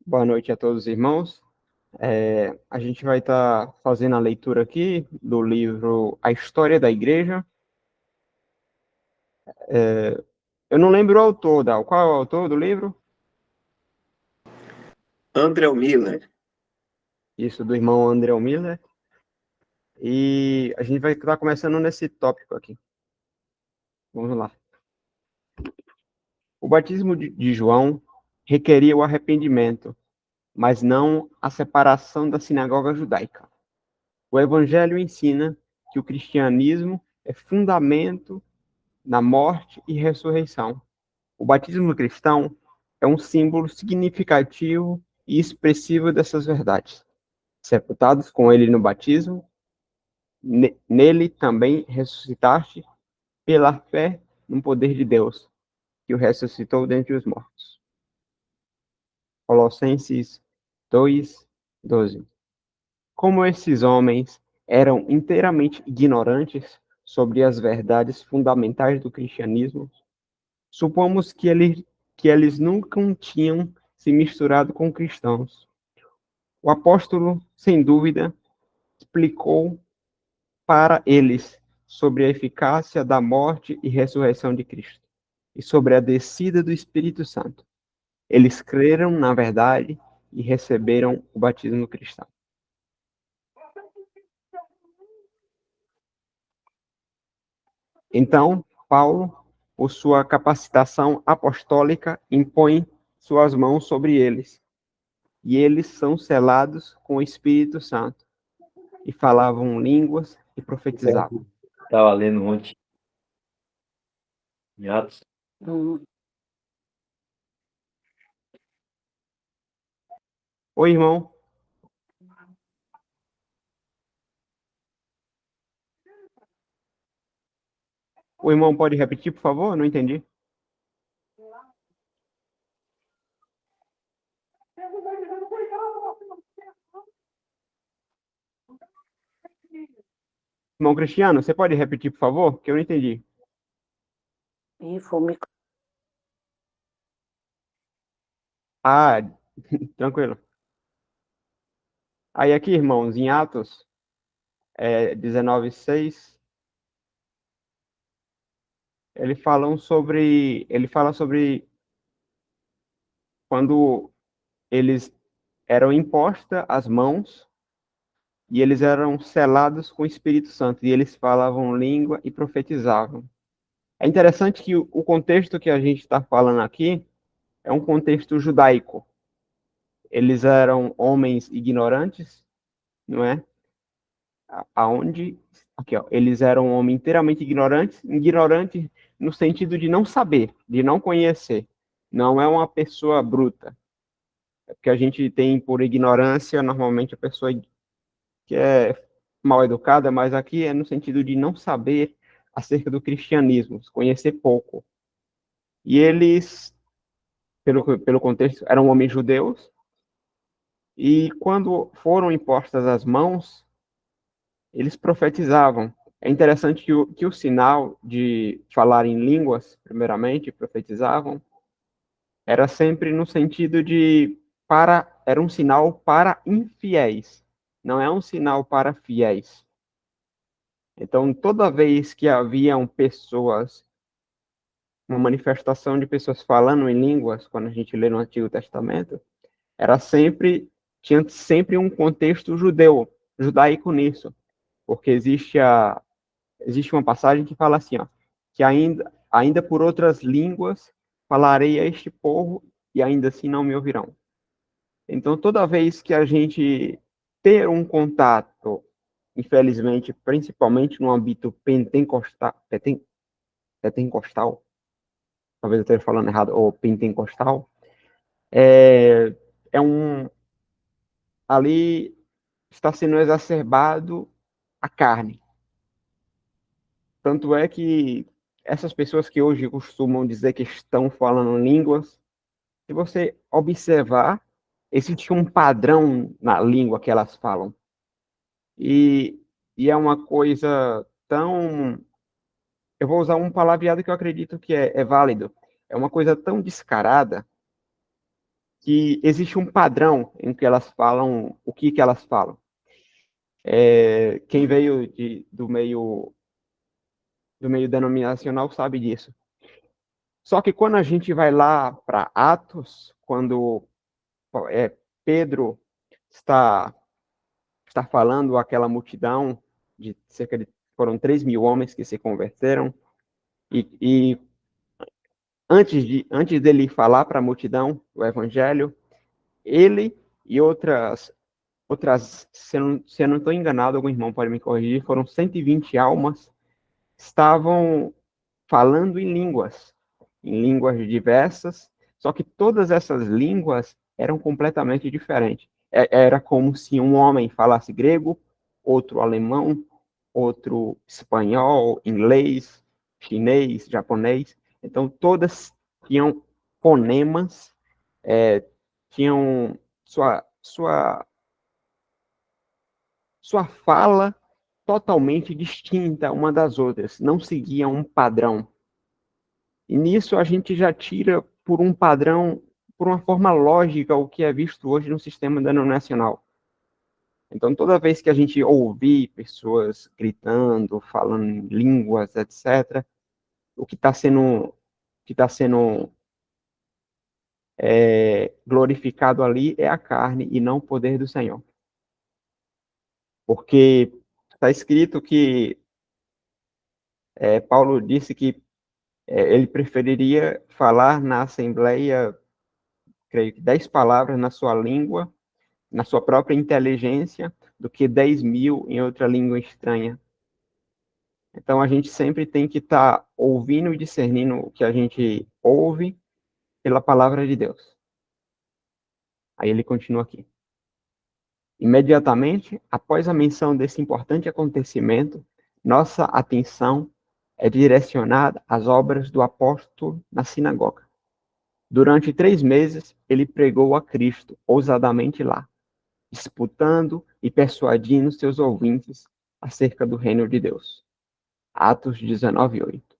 Boa noite a todos os irmãos. A gente vai estar fazendo a leitura aqui do livro A História da Igreja. Eu não lembro o autor, Dal. Qual é o autor do livro? André Miller. Isso, do irmão André Miller. E a gente vai estar começando nesse tópico aqui. Vamos lá. O batismo de João requeria o arrependimento, mas não a separação da sinagoga judaica. O Evangelho ensina que o cristianismo é fundamento na morte e ressurreição. O batismo cristão é um símbolo significativo e expressivo dessas verdades. Sepultados com ele no batismo, nele também ressuscitaste pela fé no poder de Deus, que o ressuscitou dentre os mortos. Colossenses 2:12. Como esses homens eram inteiramente ignorantes sobre as verdades fundamentais do cristianismo, supomos que eles nunca tinham se misturado com cristãos. O apóstolo, sem dúvida, explicou para eles sobre a eficácia da morte e ressurreição de Cristo e sobre a descida do Espírito Santo. Eles creram na verdade e receberam o batismo cristão. Então, Paulo, por sua capacitação apostólica, impõe suas mãos sobre eles, e eles são selados com o Espírito Santo, e falavam línguas e profetizavam. Estava lendo ontem em Atos. Oi, irmão. O irmão pode repetir, por favor? Não entendi. Irmão Cristiano, você pode repetir, por favor? Que eu não entendi. Ah, tranquilo. Aí aqui, irmãos, em Atos 19:6, ele fala sobre quando eles eram impostas as mãos e eles eram selados com o Espírito Santo, e eles falavam língua e profetizavam. É interessante que o contexto que a gente está falando aqui é um contexto judaico. Eles eram homens ignorantes, não é? Aonde aqui, ó, eles eram homens inteiramente ignorantes, ignorante no sentido de não saber, de não conhecer. Não é uma pessoa bruta. É porque a gente tem por ignorância normalmente a pessoa que é mal educada, mas aqui é no sentido de não saber acerca do cristianismo, conhecer pouco. E eles, pelo contexto, eram homens judeus, e quando foram impostas as mãos, eles profetizavam. É interessante que o sinal de falar em línguas, primeiramente, profetizavam, era sempre no sentido de era um sinal para infiéis, não é um sinal para fiéis. Então, toda vez que haviam pessoas, uma manifestação de pessoas falando em línguas, quando a gente lê no Antigo Testamento, era sempre tinha sempre um contexto judaico nisso, porque existe uma passagem que fala assim, ó, que ainda por outras línguas falarei a este povo e ainda assim não me ouvirão. Então, toda vez que a gente ter um contato, infelizmente, principalmente no âmbito pentecostal, talvez eu esteja falando errado, ou pentecostal, é, é um ali está sendo exacerbado a carne. Tanto é que essas pessoas que hoje costumam dizer que estão falando línguas, se você observar, existe um padrão na língua que elas falam. E, e é uma coisa tão. Eu vou usar um palavreado que eu acredito que é válido. É uma coisa tão descarada que existe um padrão em que elas falam, o que elas falam. Quem veio do meio denominacional sabe disso. Só que quando a gente vai lá para Atos, quando Pedro está, está falando àquela multidão, de cerca de, foram 3.000 homens que se converteram, e antes dele falar para a multidão o evangelho, ele e outras, se eu não estou enganado, algum irmão pode me corrigir, foram 120 almas, estavam falando em línguas diversas, só que todas essas línguas eram completamente diferentes. Era como se um homem falasse grego, outro alemão, outro espanhol, inglês, chinês, japonês. Então, todas tinham fonemas, tinham sua fala totalmente distinta uma das outras, não seguiam um padrão. E nisso a gente já tira por um padrão, por uma forma lógica, o que é visto hoje no sistema denominacional. Então, toda vez que a gente ouvir pessoas gritando, falando em línguas, etc., o que está sendo glorificado ali é a carne e não o poder do Senhor. Porque está escrito que Paulo disse que ele preferiria falar na assembleia, creio que 10 palavras na sua língua, na sua própria inteligência, do que 10.000 em outra língua estranha. Então, a gente sempre tem que estar ouvindo e discernindo o que a gente ouve pela palavra de Deus. Aí ele continua aqui. Imediatamente, após a menção desse importante acontecimento, nossa atenção é direcionada às obras do apóstolo na sinagoga. Durante 3 meses, ele pregou a Cristo ousadamente lá, disputando e persuadindo seus ouvintes acerca do reino de Deus. Atos 19:8.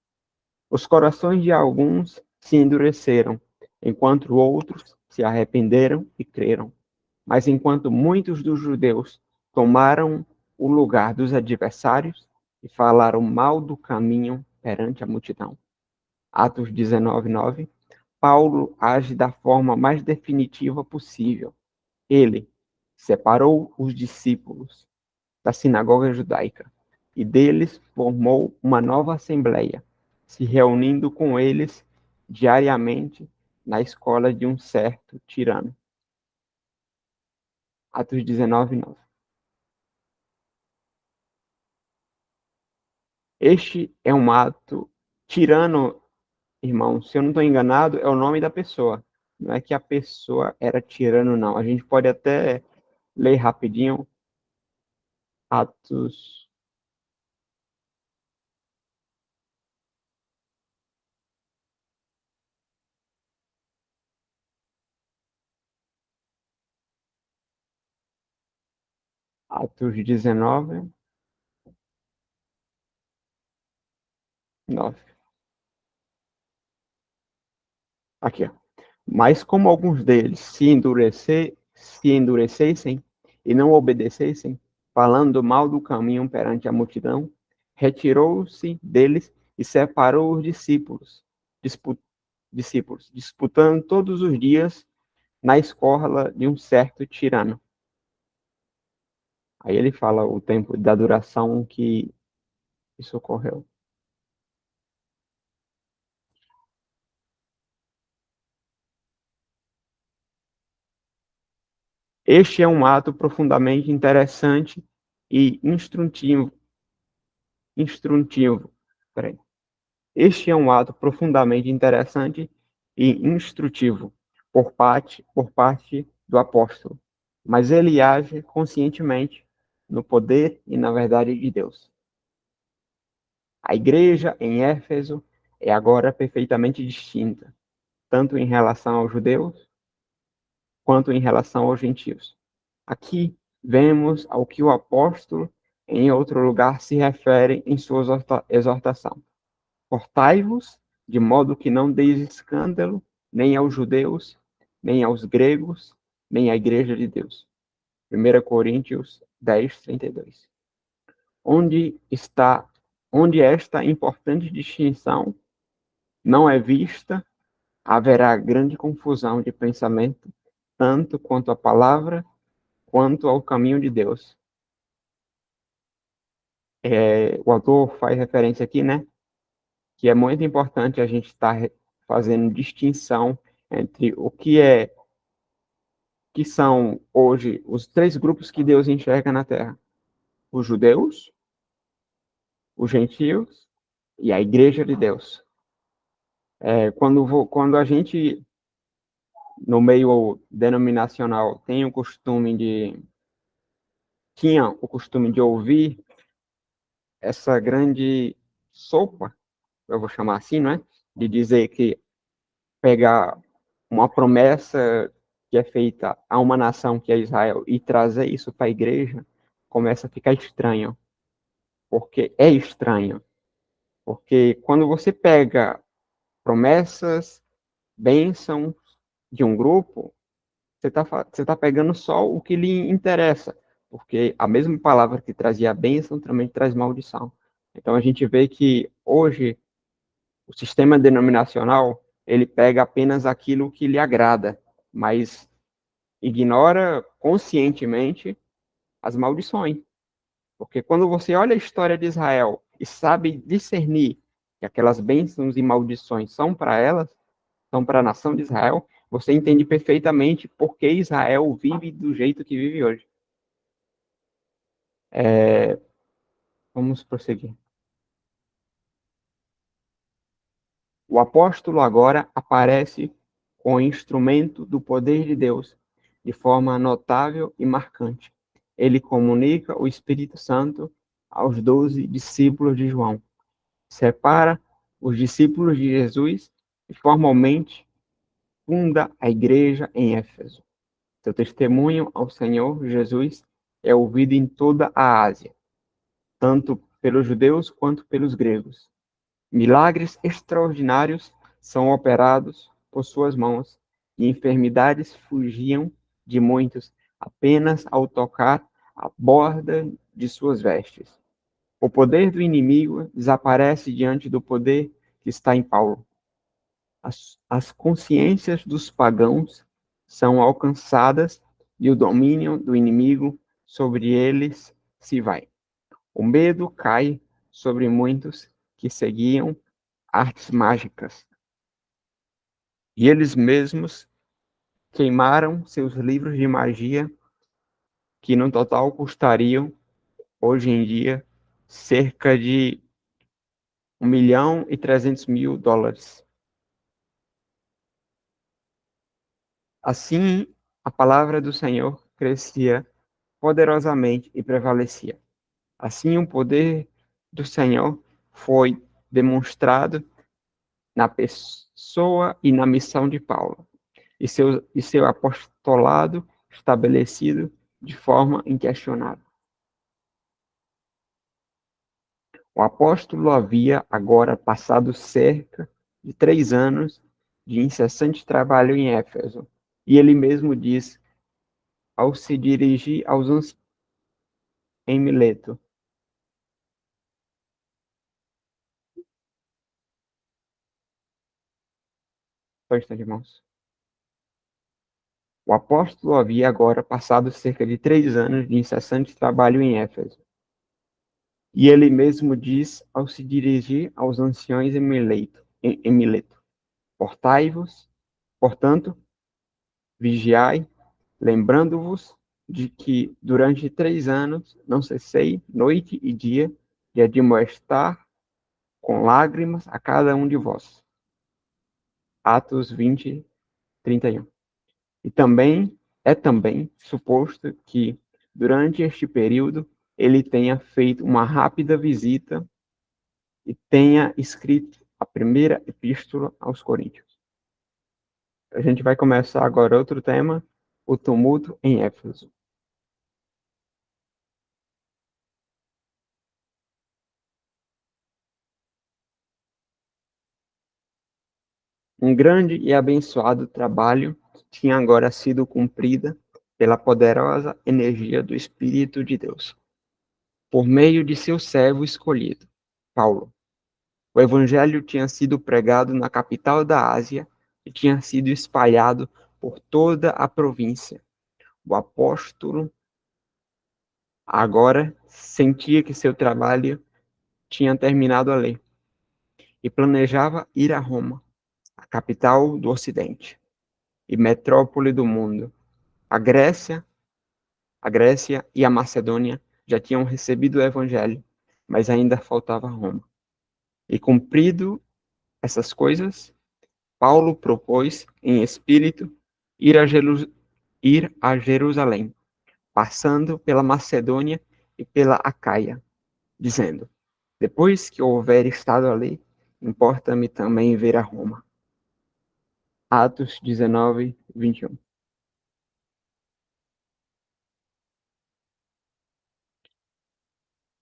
Os corações de alguns se endureceram, enquanto outros se arrependeram e creram. Mas enquanto muitos dos judeus tomaram o lugar dos adversários e falaram mal do caminho perante a multidão. Atos 19:9. Paulo age da forma mais definitiva possível. Ele separou os discípulos da sinagoga judaica e deles formou uma nova assembleia, se reunindo com eles diariamente na escola de um certo tirano. Atos 19:9. Este é um ato tirano, irmão, se eu não estou enganado, é o nome da pessoa. Não é que a pessoa era tirano, não. A gente pode até ler rapidinho Atos. Atos 19, 9. Aqui, ó. Mas como alguns deles se endurecessem e não obedecessem, falando mal do caminho perante a multidão, retirou-se deles e separou os disputando todos os dias na escola de um certo tirano. Aí ele fala o tempo da duração que isso ocorreu. Este é um ato profundamente interessante e instrutivo. Peraí. Este é um ato profundamente interessante e instrutivo por parte do apóstolo, mas ele age conscientemente no poder e na verdade de Deus. A igreja em Éfeso é agora perfeitamente distinta, tanto em relação aos judeus quanto em relação aos gentios. Aqui vemos ao que o apóstolo, em outro lugar, se refere em sua exortação. Portai-vos, de modo que não deis escândalo nem aos judeus, nem aos gregos, nem à igreja de Deus. 1 Coríntios 10, 32. Onde esta importante distinção não é vista, haverá grande confusão de pensamento, tanto quanto à palavra, quanto ao caminho de Deus. O autor faz referência aqui, né, que é muito importante a gente estar fazendo distinção entre que são hoje os três grupos que Deus enxerga na Terra: os judeus, os gentios e a Igreja de Deus. Quando a gente, no meio denominacional, tinha o costume de ouvir essa grande sopa, eu vou chamar assim, não é? De dizer que pegar uma promessa que é feita a uma nação que é Israel e trazer isso para a igreja, começa a ficar estranho. Porque é estranho. Porque quando você pega promessas, bênçãos de um grupo, você tá pegando só o que lhe interessa. Porque a mesma palavra que trazia bênção também traz maldição. Então a gente vê que hoje o sistema denominacional, ele pega apenas aquilo que lhe agrada, mas ignora conscientemente as maldições. Porque quando você olha a história de Israel e sabe discernir que aquelas bênçãos e maldições são para elas, são para a nação de Israel, você entende perfeitamente por que Israel vive do jeito que vive hoje. Vamos prosseguir. O apóstolo agora aparece com o instrumento do poder de Deus, de forma notável e marcante. Ele comunica o Espírito Santo aos 12 discípulos de João. Separa os discípulos de Jesus e formalmente funda a igreja em Éfeso. Seu testemunho ao Senhor Jesus é ouvido em toda a Ásia, tanto pelos judeus quanto pelos gregos. Milagres extraordinários são operados por suas mãos, e enfermidades fugiam de muitos apenas ao tocar a borda de suas vestes. O poder do inimigo desaparece diante do poder que está em Paulo. As consciências dos pagãos são alcançadas e o domínio do inimigo sobre eles se vai. O medo cai sobre muitos que seguiam artes mágicas. E eles mesmos queimaram seus livros de magia, que no total custariam, hoje em dia, cerca de 1.300.000 dólares. Assim, a palavra do Senhor crescia poderosamente e prevalecia. Assim, o poder do Senhor foi demonstrado na pessoa e na missão de Paulo, e seu apostolado estabelecido de forma inquestionável. O apóstolo havia agora passado cerca de 3 anos de incessante trabalho em Éfeso, e ele mesmo diz, ao se dirigir aos anciãos em Mileto: irmãos. O apóstolo havia agora passado cerca de 3 anos de incessante trabalho em Éfeso, e ele mesmo diz ao se dirigir aos anciões em Mileto: Portai-vos, portanto, vigiai, lembrando-vos de que durante 3 anos não cessei noite e dia de admoestar com lágrimas a cada um de vós. Atos 20, 31. E também suposto que, durante este período, ele tenha feito uma rápida visita e tenha escrito a primeira epístola aos Coríntios. A gente vai começar agora outro tema, o tumulto em Éfeso. Um grande e abençoado trabalho tinha agora sido cumprida pela poderosa energia do Espírito de Deus, por meio de seu servo escolhido, Paulo. O evangelho tinha sido pregado na capital da Ásia e tinha sido espalhado por toda a província. O apóstolo agora sentia que seu trabalho tinha terminado ali e planejava ir a Roma, a capital do Ocidente e metrópole do mundo. A Grécia, a Grécia e a Macedônia já tinham recebido o evangelho, mas ainda faltava Roma. E cumprido essas coisas, Paulo propôs, em espírito, ir a Jerusalém, passando pela Macedônia e pela Acaia, dizendo: depois que houver estado ali, importa-me também ver a Roma. Atos 19, 21.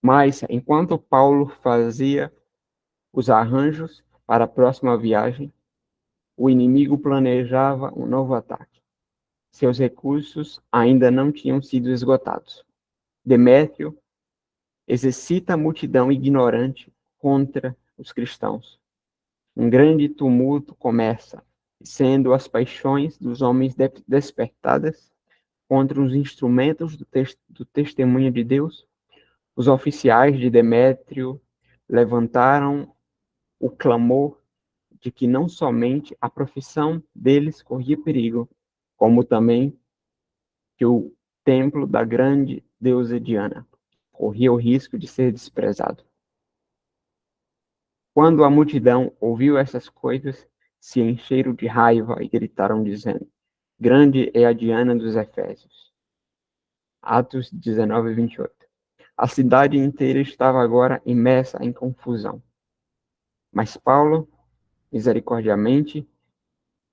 Mas, enquanto Paulo fazia os arranjos para a próxima viagem, o inimigo planejava um novo ataque. Seus recursos ainda não tinham sido esgotados. Demétrio exercita a multidão ignorante contra os cristãos. Um grande tumulto começa, sendo as paixões dos homens despertadas contra os instrumentos do testemunho de Deus. Os oficiais de Demétrio levantaram o clamor de que não somente a profissão deles corria perigo, como também que o templo da grande deusa Diana corria o risco de ser desprezado. Quando a multidão ouviu essas coisas, se encheram de raiva e gritaram, dizendo: grande é a Diana dos Efésios. Atos 19, 28. A cidade inteira estava agora imersa em confusão. Mas Paulo, misericordiamente,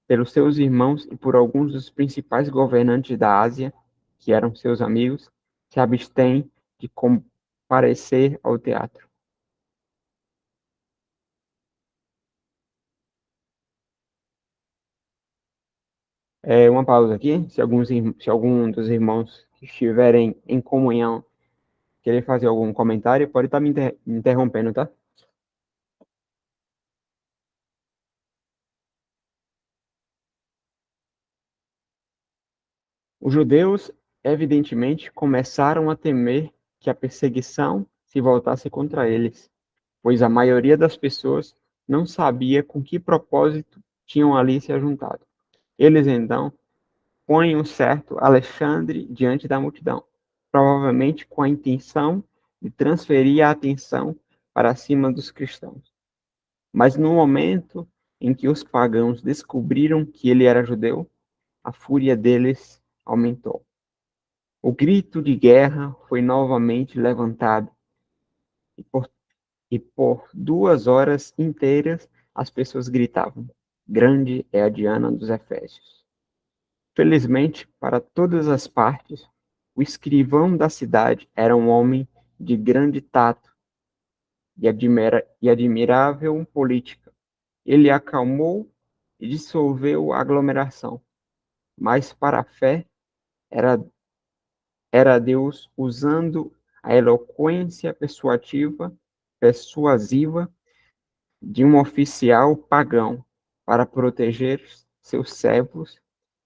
pelos seus irmãos e por alguns dos principais governantes da Ásia, que eram seus amigos, se abstém de comparecer ao teatro. Uma pausa aqui. Se algum dos irmãos que estiverem em comunhão querer fazer algum comentário, pode estar me interrompendo, tá? Os judeus, evidentemente, começaram a temer que a perseguição se voltasse contra eles, pois a maioria das pessoas não sabia com que propósito tinham ali se ajuntado. Eles, então, põem o certo Alexandre diante da multidão, provavelmente com a intenção de transferir a atenção para cima dos cristãos. Mas no momento em que os pagãos descobriram que ele era judeu, a fúria deles aumentou. O grito de guerra foi novamente levantado, e por 2 horas inteiras as pessoas gritavam: grande é a Diana dos Efésios. Felizmente, para todas as partes, o escrivão da cidade era um homem de grande tato e admirável política. Ele acalmou e dissolveu a aglomeração, mas para a fé era Deus usando a eloquência persuasiva de um oficial pagão para proteger seus servos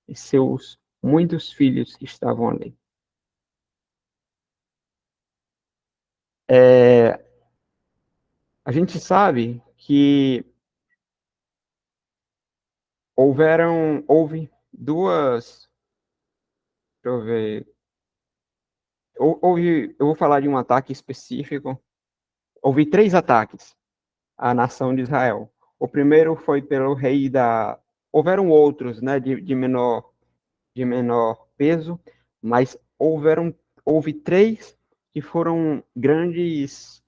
e seus muitos filhos que estavam ali. A gente sabe que houve duas, deixa eu ver, eu vou falar de um ataque específico. Houve 3 ataques à nação de Israel. O primeiro foi pelo rei da. Houveram outros, né, de menor peso, mas houve 3 que foram grandes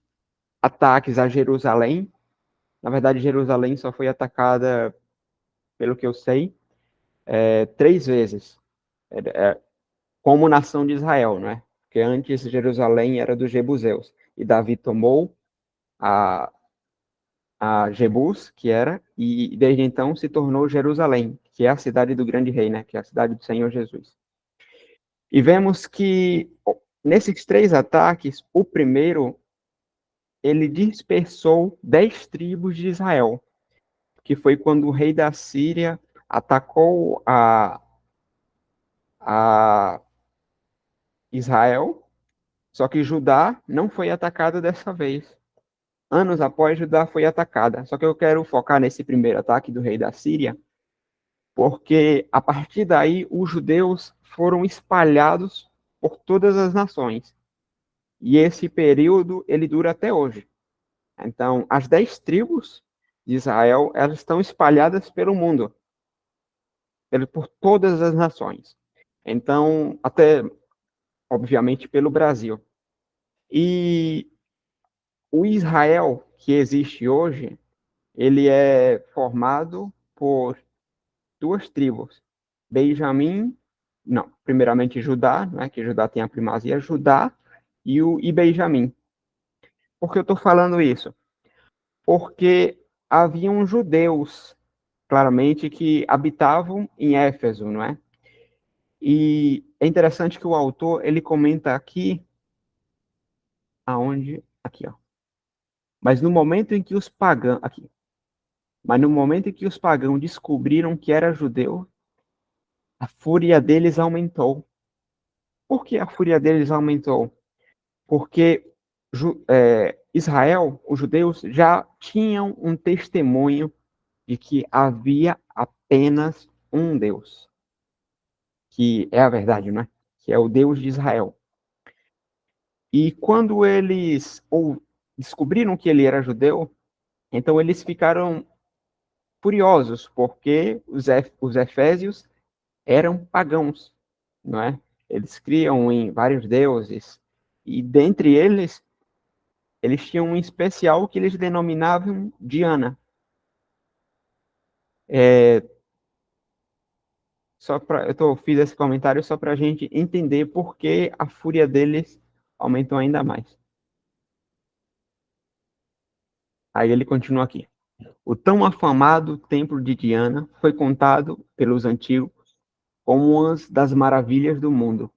ataques a Jerusalém. Na verdade, Jerusalém só foi atacada, pelo que eu sei, 3 vezes, como nação de Israel, né? Porque antes Jerusalém era dos jebuseus, e Davi tomou a Jebus, que era, e desde então se tornou Jerusalém, que é a cidade do grande rei, né? Que é a cidade do Senhor Jesus. E vemos que nesses 3 ataques, o primeiro, ele dispersou 10 tribos de Israel, que foi quando o rei da Síria atacou a Israel, só que Judá não foi atacada dessa vez. Anos após, Judá foi atacada. Só que eu quero focar nesse primeiro ataque do rei da Síria, porque a partir daí os judeus foram espalhados por todas as nações. E esse período, ele dura até hoje. Então, as 10 tribos de Israel, elas estão espalhadas pelo mundo, por todas as nações. Então, até, obviamente, pelo Brasil. E o Israel que existe hoje, ele é formado por 2 tribos. Benjamim, não, primeiramente Judá, né, que Judá tem a primazia, Judá e Benjamim. Por que eu estou falando isso? Porque haviam judeus, claramente, que habitavam em Éfeso, não é? E é interessante que o autor, ele comenta aqui, aonde? Aqui, ó. Mas no momento em que os pagãos, aqui, mas no momento em que os pagãos descobriram que era judeu, a fúria deles aumentou. Por que a fúria deles aumentou? Porque Israel, os judeus, já tinham um testemunho de que havia apenas um Deus, que é a verdade, não é? Que é o Deus de Israel. E quando eles descobriram que ele era judeu, então eles ficaram furiosos, porque os efésios eram pagãos, não é? Eles criam em vários deuses, e dentre eles tinham um especial que eles denominavam Diana. Fiz esse comentário só para a gente entender por que a fúria deles aumentou ainda mais. Aí ele continua aqui. O tão afamado templo de Diana foi contado pelos antigos como uma das maravilhas do mundo.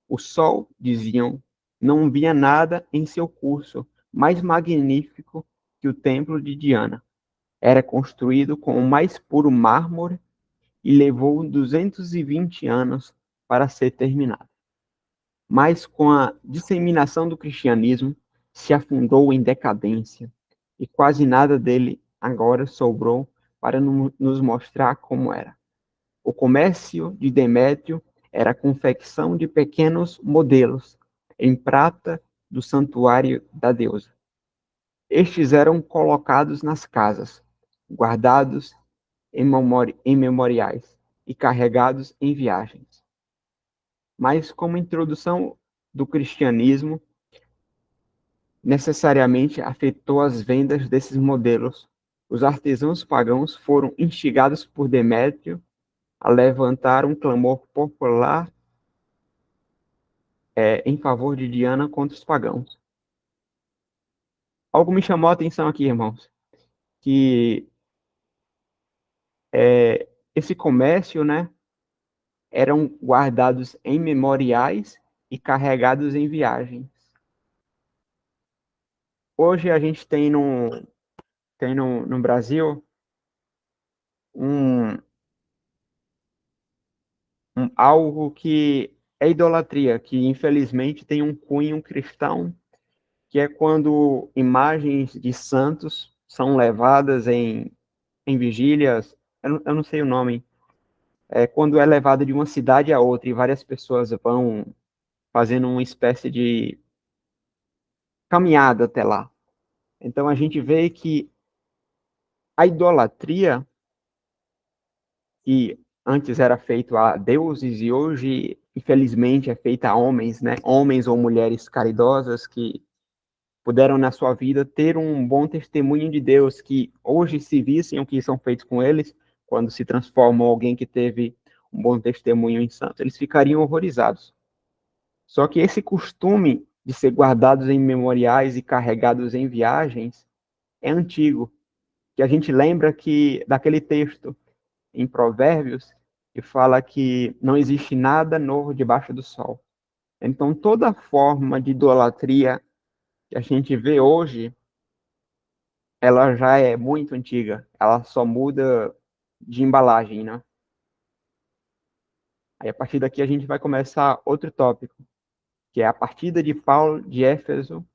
O sol, diziam, não via nada em seu curso mais magnífico que o templo de Diana. Era construído com o mais puro mármore e levou 220 anos para ser terminado. Mas com a disseminação do cristianismo, se afundou em decadência e quase nada dele agora sobrou para nos mostrar como era. O comércio de Demétrio era a confecção de pequenos modelos em prata do santuário da deusa. Estes eram colocados nas casas, guardados em memoriais e carregados em viagens. Mas como introdução do cristianismo necessariamente afetou as vendas desses modelos, os artesãos pagãos foram instigados por Demétrio a levantar um clamor popular em favor de Diana contra os pagãos. Algo me chamou a atenção aqui, irmãos, que esse comércio, né, eram guardados em memoriais e carregados em viagens. Hoje a gente tem no Brasil um algo que é idolatria, que infelizmente tem um cunho cristão, que é quando imagens de santos são levadas em vigílias, eu não sei o nome, quando é levado de uma cidade a outra e várias pessoas vão fazendo uma espécie de caminhada até lá. Então a gente vê que a idolatria, que antes era feito a deuses e hoje, infelizmente, é feita a homens, né? Homens ou mulheres caridosas que puderam na sua vida ter um bom testemunho de Deus, que hoje se vissem o que são feitos com eles, quando se transformam em alguém que teve um bom testemunho em santo, eles ficariam horrorizados. Só que esse costume de ser guardados em memoriais e carregados em viagens é antigo, que a gente lembra que daquele texto em Provérbios, que fala que não existe nada novo debaixo do sol. Então, toda forma de idolatria que a gente vê hoje, ela já é muito antiga. Ela só muda de embalagem, né? Aí, a partir daqui, a gente vai começar outro tópico, que é a partida de Paulo de Éfeso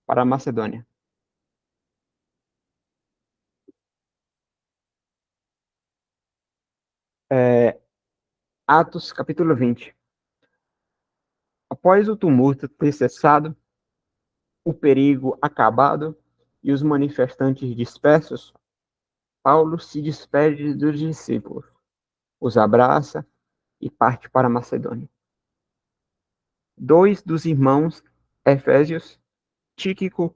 para a Macedônia. Atos, capítulo 20. Após o tumulto ter cessado, o perigo acabado e os manifestantes dispersos, Paulo se despede dos discípulos, os abraça e parte para a Macedônia. Dois dos irmãos Efésios, Tíquico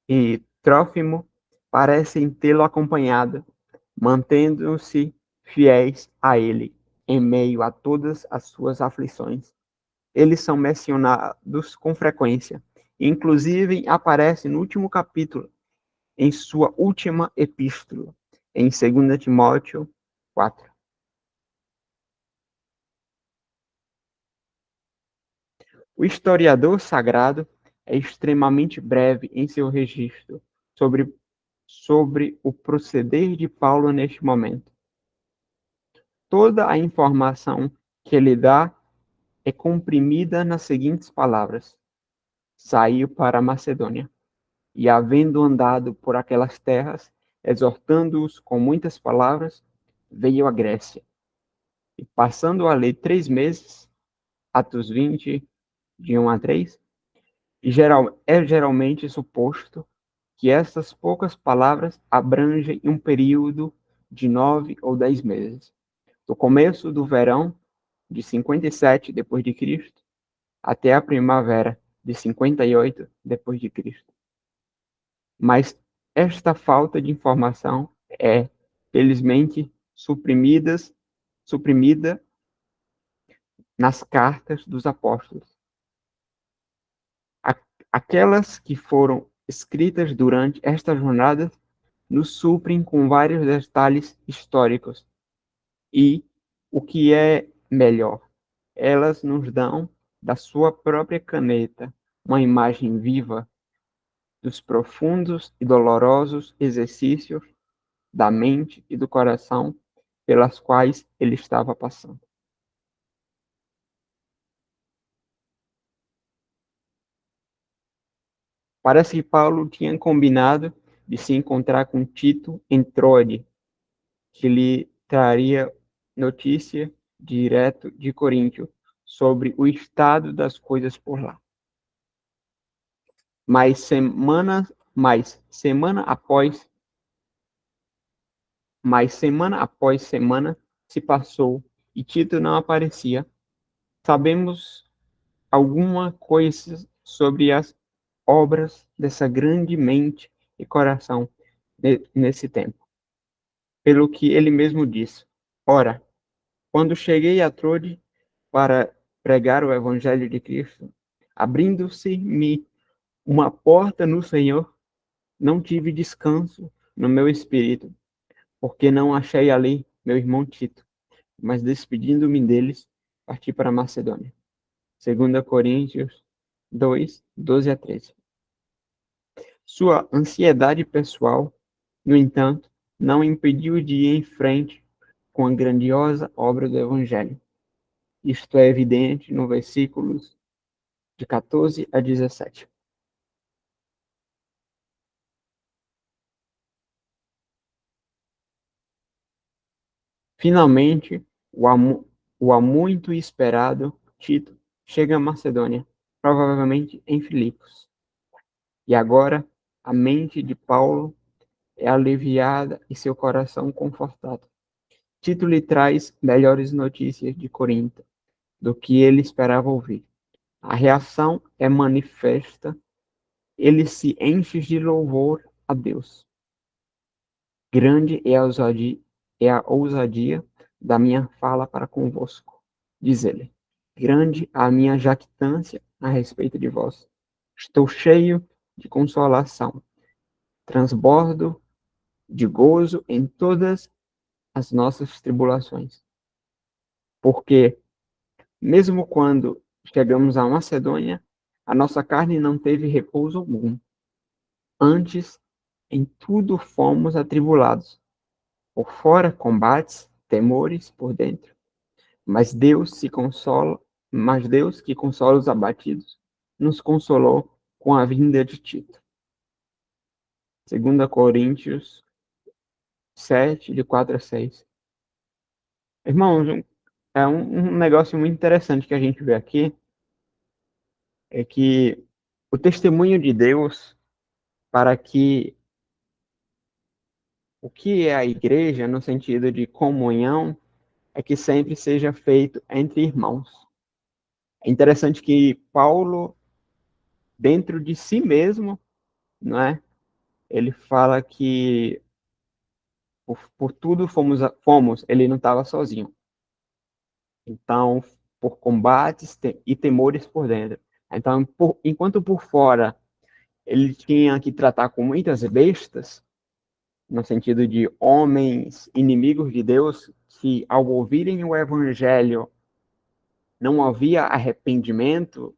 e Trófimo, parecem tê-lo acompanhado, mantendo-se fiéis a ele em meio a todas as suas aflições. Eles são mencionados com frequência, inclusive aparece no último capítulo, em sua última epístola, em 2 Timóteo 4. O historiador sagrado é extremamente breve em seu registro sobre o proceder de Paulo neste momento. Toda a informação que ele dá é comprimida nas seguintes palavras: saiu para a Macedônia, e havendo andado por aquelas terras, exortando-os com muitas palavras, veio à Grécia. E passando ali 3 meses, Atos 20, de 1 a 3, é geralmente suposto que essas poucas palavras abrangem um período de 9 ou 10 meses, do começo do verão de 57 depois de Cristo até a primavera de 58 depois de Cristo. Mas esta falta de informação é, felizmente, suprimida nas cartas dos apóstolos. Aquelas que foram escritas durante esta jornada nos suprem com vários detalhes históricos e, o que é melhor, elas nos dão, da sua própria caneta, uma imagem viva dos profundos e dolorosos exercícios da mente e do coração pelas quais ele estava passando. Parece que Paulo tinha combinado de se encontrar com Tito em Troade, que lhe traria notícia direto de Coríntio sobre o estado das coisas por lá. Mas semana após semana se passou e Tito não aparecia. Sabemos alguma coisa sobre as obras dessa grande mente e coração nesse tempo. Pelo que ele mesmo disse: ora, quando cheguei a Troade para pregar o evangelho de Cristo, abrindo-se-me uma porta no Senhor, não tive descanso no meu espírito, porque não achei ali meu irmão Tito, mas despedindo-me deles, parti para a Macedônia. 2 Coríntios 2, 12 a 13. Sua ansiedade pessoal, no entanto, não impediu de ir em frente com a grandiosa obra do Evangelho. Isto é evidente no versículos de 14 a 17. Finalmente, o há muito esperado Tito chega à Macedônia, provavelmente em Filipos. E agora a mente de Paulo é aliviada e seu coração confortado. Tito lhe traz melhores notícias de Corinto do que ele esperava ouvir. A reação é manifesta, ele se enche de louvor a Deus. Grande é a ousadia da minha fala para convosco, diz ele. Grande a minha jactância a respeito de vós. Estou cheio de consolação, transbordo de gozo em todas as nossas tribulações. Porque, mesmo quando chegamos à Macedônia, a nossa carne não teve repouso algum. Antes, em tudo fomos atribulados. Por fora, combates, temores por dentro. Mas Deus que consola os abatidos, nos consolou com a vinda de Tito. 2 Coríntios 7, de 4 a 6. Irmãos, um negócio muito interessante que a gente vê aqui, é que o testemunho de Deus para que o que é a igreja, no sentido de comunhão, é que sempre seja feito entre irmãos. É interessante que Paulo, dentro de si mesmo, não é? Ele fala que por tudo fomos, ele não estava sozinho. Então, por combates e temores por dentro. Então, enquanto por fora ele tinha que tratar com muitas bestas, no sentido de homens inimigos de Deus, que ao ouvirem o evangelho não havia arrependimento,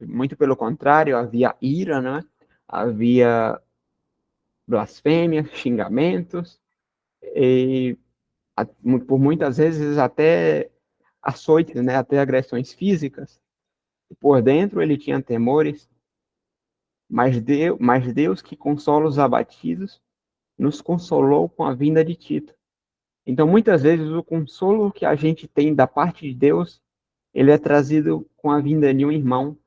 muito pelo contrário, havia ira, né? Havia blasfêmias, xingamentos, e por muitas vezes até açoites, né? Até agressões físicas. E por dentro ele tinha temores, mas Deus que consola os abatidos, nos consolou com a vinda de Tito. Então, muitas vezes, o consolo que a gente tem da parte de Deus, ele é trazido com a vinda de um irmão.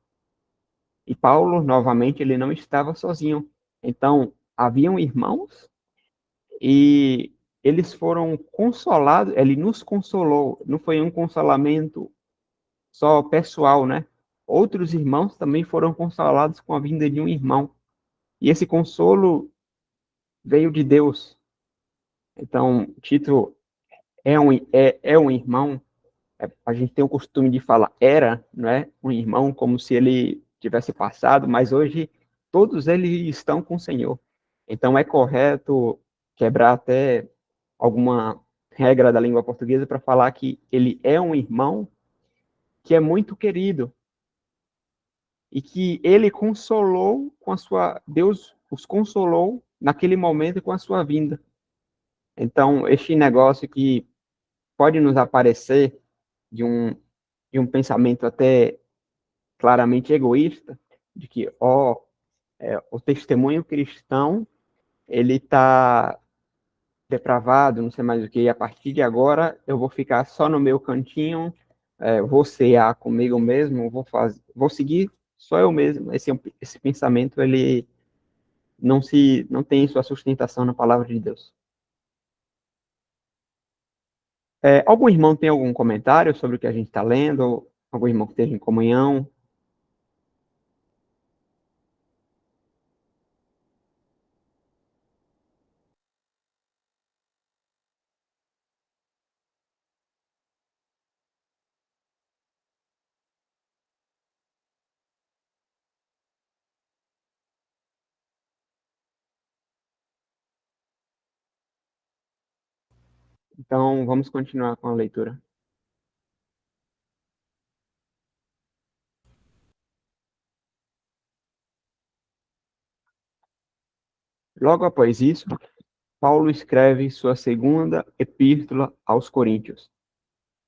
E Paulo, novamente, ele não estava sozinho. Então, haviam irmãos e eles foram consolados, ele nos consolou. Não foi um consolamento só pessoal, né? Outros irmãos também foram consolados com a vinda de um irmão. E esse consolo veio de Deus. Então, Tito é um irmão. A gente tem o costume de falar era, não é? Um irmão, como se ele tivesse passado, mas hoje todos eles estão com o Senhor. Então é correto quebrar até alguma regra da língua portuguesa para falar que ele é um irmão que é muito querido e que ele consolou com a sua Deus os consolou naquele momento com a sua vinda. Então, este negócio que pode nos aparecer de um de um pensamento até claramente egoísta, de que, o testemunho cristão, ele está depravado, não sei mais o que, e a partir de agora eu vou ficar só no meu cantinho, vou cear comigo mesmo, vou seguir só eu mesmo. Esse pensamento, ele não tem sua sustentação na palavra de Deus. Algum irmão tem algum comentário sobre o que a gente está lendo? Algum irmão que esteja em comunhão? Então, vamos continuar com a leitura. Logo após isso, Paulo escreve sua segunda epístola aos Coríntios.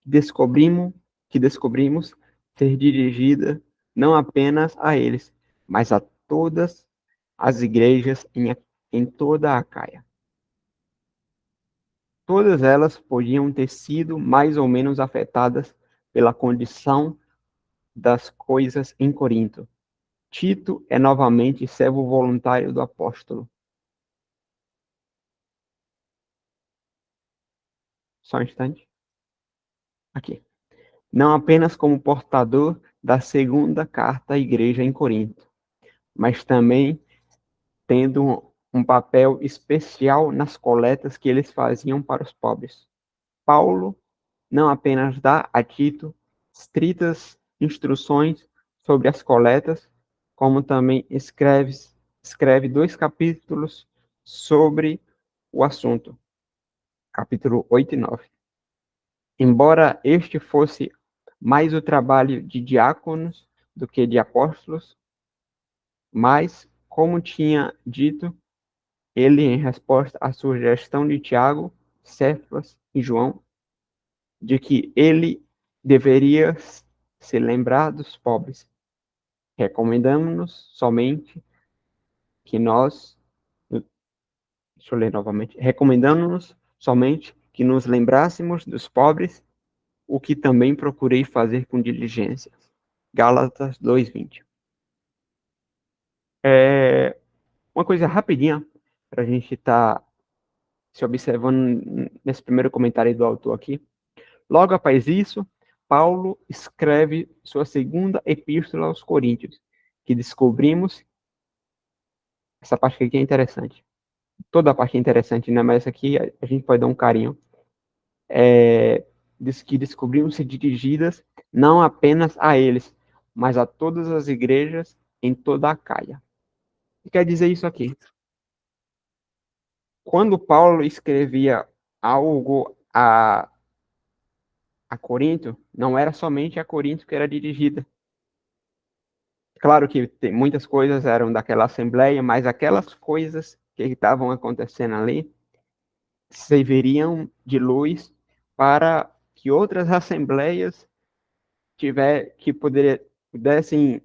Descobrimos descobrimos ser dirigida não apenas a eles, mas a todas as igrejas em toda a Acaia. Todas elas podiam ter sido mais ou menos afetadas pela condição das coisas em Corinto. Tito é novamente servo voluntário do apóstolo. Só um instante. Aqui. Não apenas como portador da segunda carta à igreja em Corinto, mas também tendo um papel especial nas coletas que eles faziam para os pobres. Paulo não apenas dá a Tito estritas instruções sobre as coletas, como também escreve 2 capítulos sobre o assunto. capítulo 8 e 9. Embora este fosse mais o trabalho de diáconos do que de apóstolos, mas, como tinha dito, ele, em resposta à sugestão de Tiago, Cefas e João, de que ele deveria se lembrar dos pobres, recomendamos-nos somente que nós, deixa eu ler novamente, recomendando-nos somente que nos lembrássemos dos pobres, o que também procurei fazer com diligência. Gálatas 2:20. Uma coisa rapidinha, para a gente estar se observando nesse primeiro comentário do autor aqui. Logo após isso, Paulo escreve sua segunda epístola aos Coríntios, que descobrimos, essa parte aqui é interessante. Toda a parte é interessante, né? Mas essa aqui a gente pode dar um carinho. Diz que descobrimos ser dirigidas não apenas a eles, mas a todas as igrejas em toda a Caia. O que quer dizer isso aqui? Quando Paulo escrevia algo a Corinto, não era somente a Corinto que era dirigida. Claro que muitas coisas eram daquela assembleia, mas aquelas coisas que estavam acontecendo ali serviriam de luz para que outras assembleias pudessem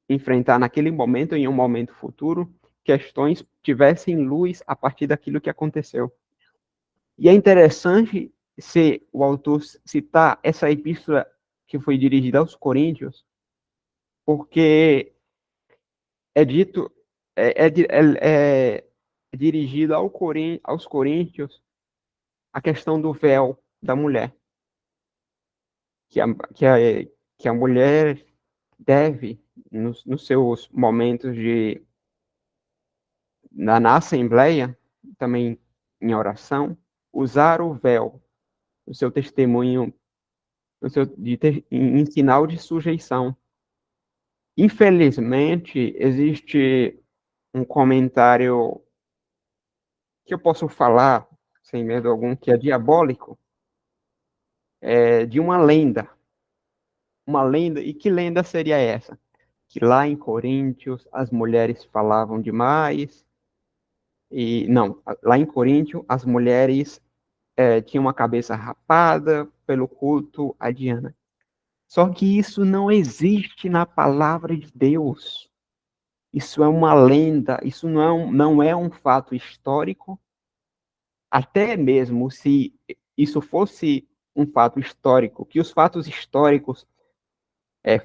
enfrentar naquele momento, em um momento futuro, questões tivessem luz a partir daquilo que aconteceu. E é interessante se o autor citar essa epístola que foi dirigida aos Coríntios, porque é dito, é dirigido aos Coríntios a questão do véu da mulher, que a, que a, que a mulher deve, nos seus momentos na assembleia, também em oração, usar o véu, o seu testemunho, em sinal de sujeição. Infelizmente, existe um comentário que eu posso falar, sem medo algum, que é diabólico, de uma lenda. Uma lenda, e que lenda seria essa? Que lá em Coríntios as mulheres falavam demais, e não, lá em Coríntios as mulheres tinham uma cabeça rapada pelo culto a Diana. Só que isso não existe na palavra de Deus. Isso é uma lenda, isso não é um fato histórico. Até mesmo se isso fosse um fato histórico, que os fatos históricos,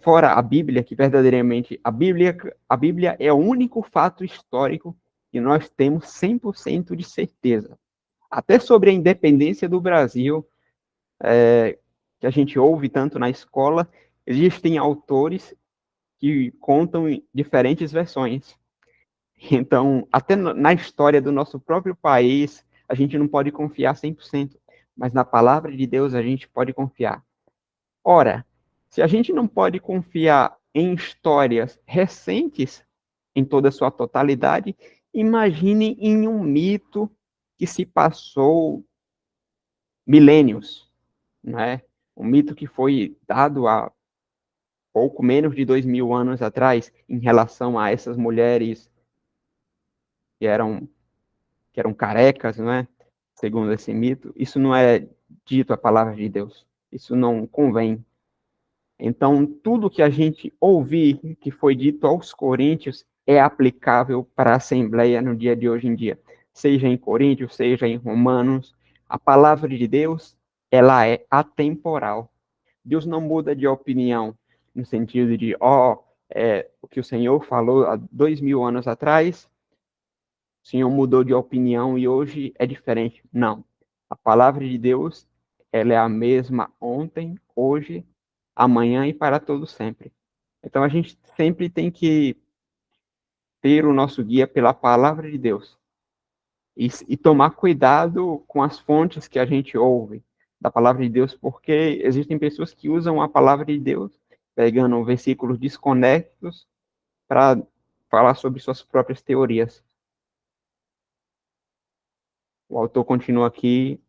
fora a Bíblia, que verdadeiramente a Bíblia é o único fato histórico que nós temos 100% de certeza. Até sobre a independência do Brasil, que a gente ouve tanto na escola, existem autores que contam diferentes versões. Então, até na história do nosso próprio país, a gente não pode confiar 100%, mas na palavra de Deus a gente pode confiar. Ora, se a gente não pode confiar em histórias recentes em toda a sua totalidade, imagine em um mito que se passou milênios, não é? Um mito que foi dado há pouco menos de 2000 anos atrás, em relação a essas mulheres que eram, que eram carecas, não é? Segundo esse mito, isso não é dito a palavra de Deus. Isso não convém. Então, tudo que a gente ouvir que foi dito aos coríntios é aplicável para a Assembleia no dia de hoje em dia. Seja em Coríntios, seja em Romanos, a palavra de Deus, ela é atemporal. Deus não muda de opinião, no sentido de, o que o Senhor falou há 2000 anos atrás, o Senhor mudou de opinião e hoje é diferente. Não. A palavra de Deus, ela é a mesma ontem, hoje, amanhã e para todo sempre. Então a gente sempre tem que ter o nosso guia pela palavra de Deus e tomar cuidado com as fontes que a gente ouve da palavra de Deus, porque existem pessoas que usam a palavra de Deus pegando versículos desconexos para falar sobre suas próprias teorias. O autor continua aqui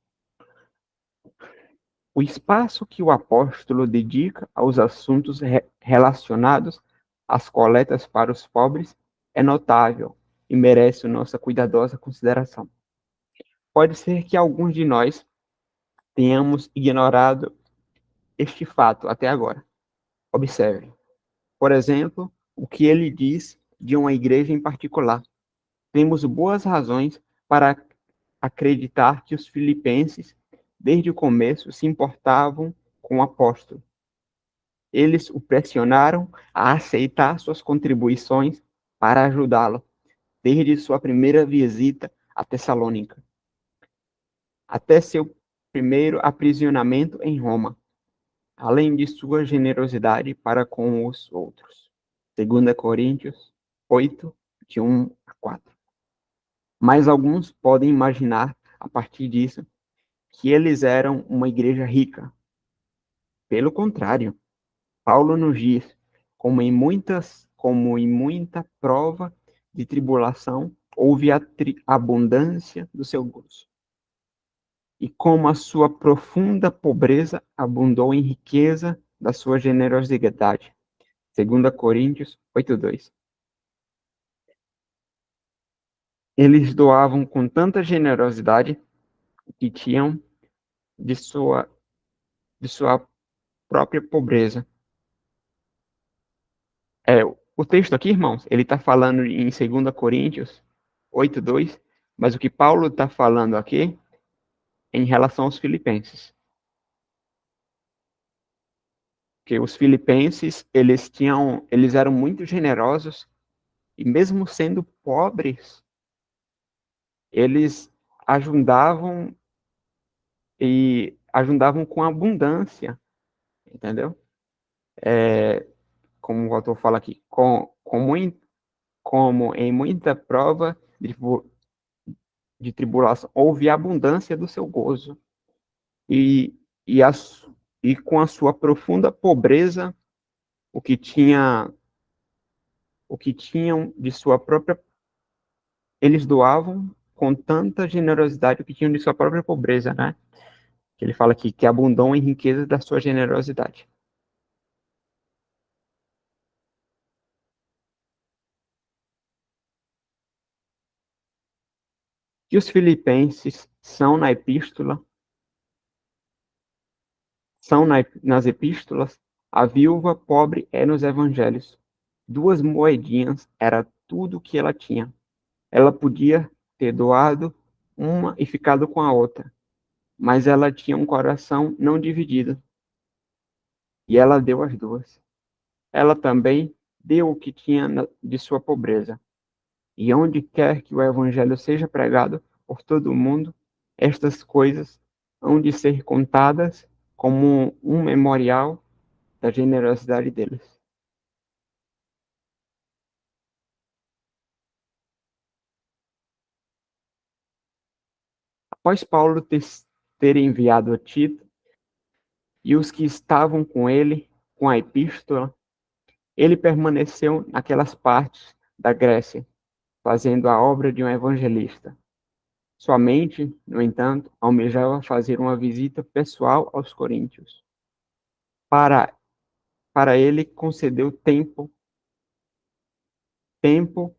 O espaço que o apóstolo dedica aos assuntos relacionados às coletas para os pobres é notável e merece nossa cuidadosa consideração. Pode ser que alguns de nós tenhamos ignorado este fato até agora. Observe, por exemplo, o que ele diz de uma igreja em particular. Temos boas razões para acreditar que os filipenses, desde o começo, se importavam com o apóstolo. Eles o pressionaram a aceitar suas contribuições para ajudá-lo, desde sua primeira visita a Tessalônica, até seu primeiro aprisionamento em Roma, além de sua generosidade para com os outros. 2 Coríntios 8, de 1 a 4. Mas alguns podem imaginar, a partir disso, que eles eram uma igreja rica. Pelo contrário, Paulo nos diz, como em muita prova de tribulação, houve a abundância do seu gozo. E como a sua profunda pobreza abundou em riqueza da sua generosidade. 2 Coríntios 8:2. Eles doavam com tanta generosidade que tinham de sua própria pobreza. O texto aqui, irmãos, ele está falando em 2 Coríntios 8:2, mas o que Paulo está falando aqui é em relação aos filipenses. Que os filipenses, eles eram muito generosos e mesmo sendo pobres, eles ajudavam com abundância, entendeu? Como o autor fala aqui, como em muita prova de tribulação, houve abundância do seu gozo. E, e, a, e com a sua profunda pobreza, o que tinham de sua própria, eles doavam com tanta generosidade o que tinham de sua própria pobreza, né? Que ele fala aqui que abundam em riqueza da sua generosidade. Que os filipenses nas epístolas, a viúva pobre é nos evangelhos. 2 moedinhas era tudo o que ela tinha. Ela podia ter doado uma e ficado com a outra, mas ela tinha um coração não dividido, e ela deu as duas. Ela também deu o que tinha de sua pobreza. E onde quer que o evangelho seja pregado por todo o mundo, estas coisas hão de ser contadas como um memorial da generosidade deles. Após Paulo ter enviado a Tito e os que estavam com ele, com a epístola, ele permaneceu naquelas partes da Grécia, fazendo a obra de um evangelista. Sua mente, no entanto, almejava fazer uma visita pessoal aos coríntios. Para, para ele, concedeu tempo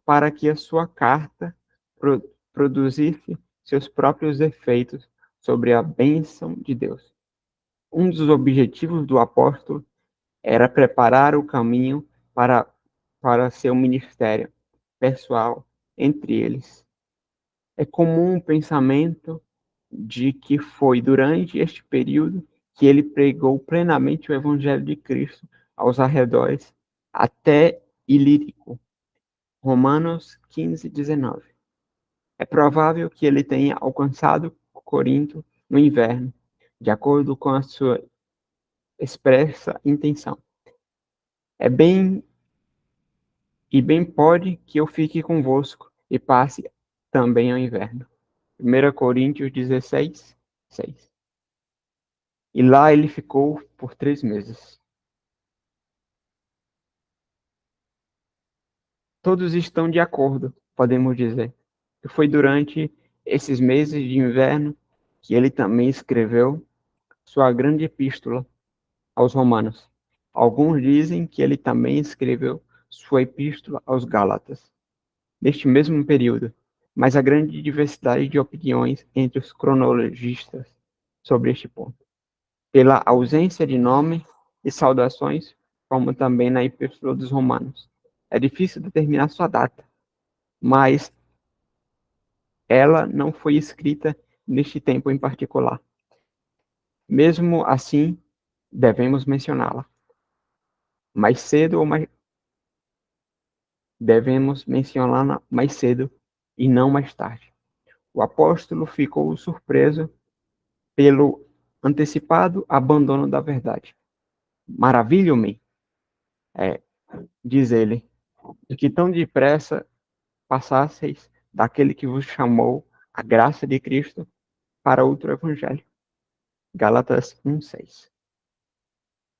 para que a sua carta produzisse seus próprios efeitos sobre a bênção de Deus. Um dos objetivos do apóstolo era preparar o caminho para seu ministério pessoal entre eles. É comum o pensamento de que foi durante este período que ele pregou plenamente o evangelho de Cristo aos arredores, até Ilírico. Romanos 15:19. É provável que ele tenha alcançado Corinto no inverno, de acordo com a sua expressa intenção. Bem pode que eu fique convosco e passe também ao inverno. 1 Coríntios 16, 6. E lá ele ficou por 3 meses. Todos estão de acordo, podemos dizer, que foi durante esses meses de inverno que ele também escreveu sua grande epístola aos Romanos. Alguns dizem que ele também escreveu sua epístola aos Gálatas, neste mesmo período, mas há grande diversidade de opiniões entre os cronologistas sobre este ponto. Pela ausência de nome e saudações, como também na epístola dos Romanos. É difícil determinar sua data, mas ela não foi escrita neste tempo em particular. Mesmo assim, devemos mencioná-la. Mais cedo ou mais devemos mencioná-la mais cedo e não mais tarde. O apóstolo ficou surpreso pelo antecipado abandono da verdade. Maravilho-me, é, diz ele, de que tão depressa passasseis daquele que vos chamou a graça de Cristo para outro evangelho. Gálatas 1:6.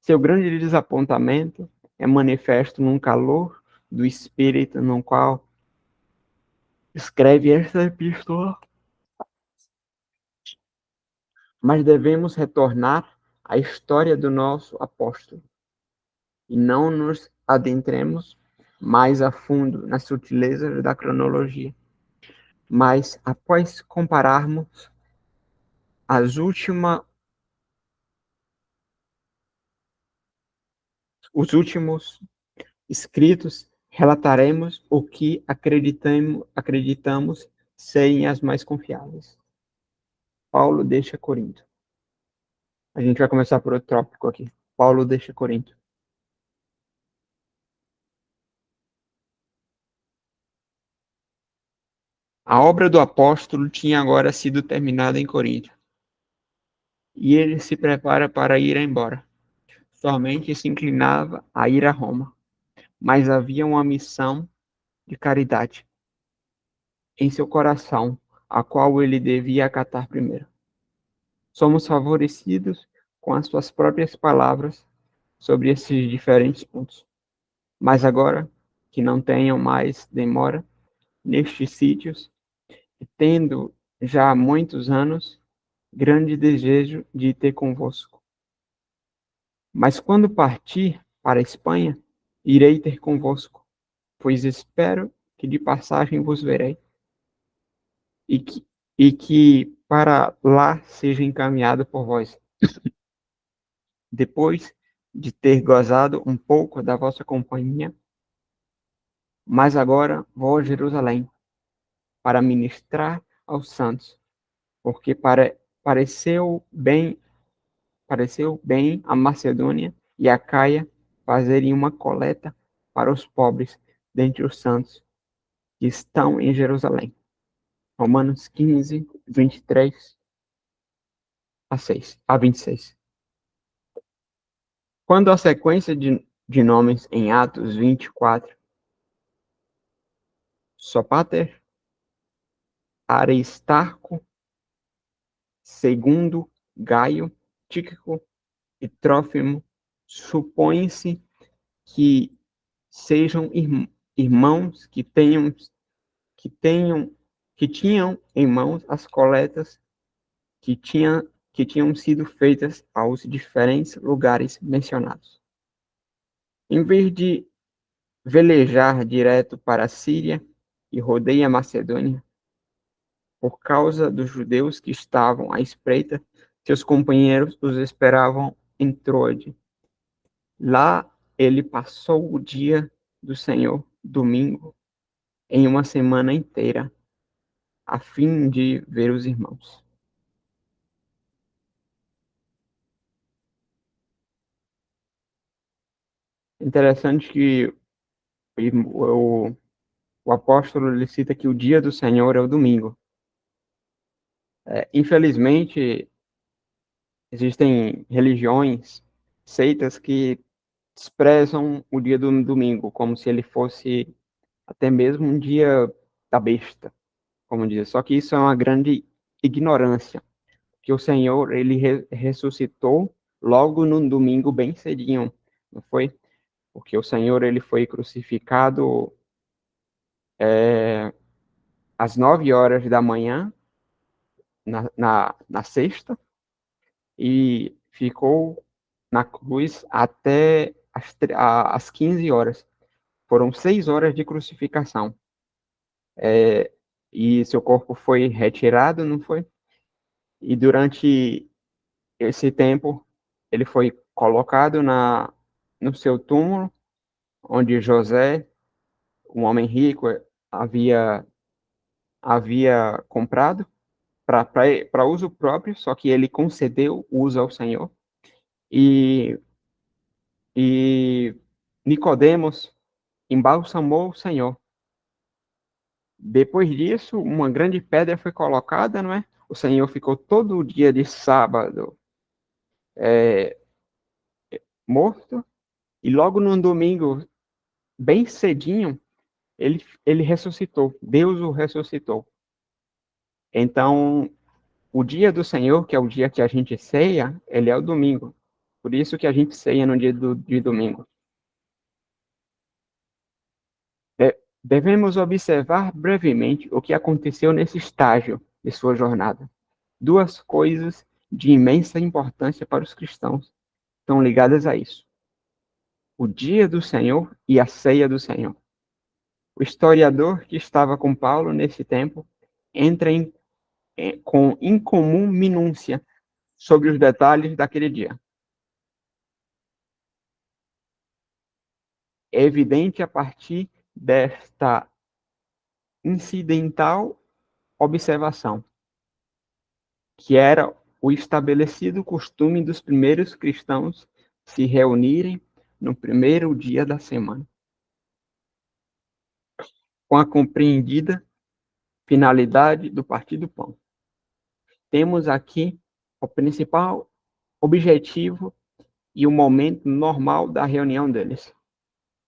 Seu grande desapontamento é manifesto num calor do espírito no qual escreve esta epístola. Mas devemos retornar à história do nosso apóstolo e não nos adentremos mais a fundo nas sutilezas da cronologia. Mas, após compararmos as os últimos escritos, relataremos o que acreditamos serem as mais confiáveis. Paulo deixa Corinto. A gente vai começar por outro tópico aqui. Paulo deixa Corinto. A obra do apóstolo tinha agora sido terminada em Corinto. E ele se prepara para ir embora. Somente se inclinava a ir a Roma. Mas havia uma missão de caridade em seu coração, a qual ele devia acatar primeiro. Somos favorecidos com as suas próprias palavras sobre esses diferentes pontos. Mas agora, que não tenham mais demora nestes sítios, tendo já há muitos anos grande desejo de ter convosco. Mas quando partir para a Espanha, irei ter convosco, pois espero que de passagem vos verei, e que para lá seja encaminhado por vós. Depois de ter gozado um pouco da vossa companhia, mas agora vou a Jerusalém para ministrar aos santos, porque pareceu bem a Macedônia e a Caia fazerem uma coleta para os pobres dentre os santos que estão em Jerusalém. Romanos 15, 23 a 26. Quando a sequência de nomes em Atos 24, Sópater, Aristarco, Segundo, Gaio, Tíquico e Trófimo, supõe-se que sejam irmãos que tinham em mãos as coletas que tinham sido feitas aos diferentes lugares mencionados. Em vez de velejar direto para a Síria e rodeia a Macedônia, por causa dos judeus que estavam à espreita, seus companheiros os esperavam em Troade. Lá ele passou o dia do Senhor, domingo, em uma semana inteira, a fim de ver os irmãos. Interessante que o, o apóstolo ele cita que o dia do Senhor é o domingo. Infelizmente, existem religiões, seitas que desprezam o dia do domingo, como se ele fosse até mesmo um dia da besta, como diz. Só que isso é uma grande ignorância, que o Senhor ele ressuscitou logo no domingo bem cedinho, não foi? Porque o Senhor ele foi crucificado às 9 horas da manhã, na sexta, e ficou na cruz até as 15 horas. Foram 6 horas de crucificação. E seu corpo foi retirado, não foi? E durante esse tempo, ele foi colocado no seu túmulo, onde José, um homem rico, havia, havia comprado para uso próprio, só que ele concedeu o uso ao Senhor. E, e Nicodemos embalsamou o Senhor. Depois disso, uma grande pedra foi colocada, não é? O Senhor ficou todo o dia de sábado é, morto, e logo no domingo, bem cedinho, ele ressuscitou. Deus o ressuscitou. Então, o dia do Senhor, que é o dia que a gente ceia, ele é o domingo. Por isso que a gente ceia no dia de domingo. Devemos observar brevemente o que aconteceu nesse estágio de sua jornada. Duas coisas de imensa importância para os cristãos estão ligadas a isso: o dia do Senhor e a ceia do Senhor. O historiador que estava com Paulo nesse tempo entra com incomum minúcia sobre os detalhes daquele dia. É evidente a partir desta incidental observação, que era o estabelecido costume dos primeiros cristãos se reunirem no primeiro dia da semana, com a compreendida finalidade do partir do pão. Temos aqui o principal objetivo e o momento normal da reunião deles.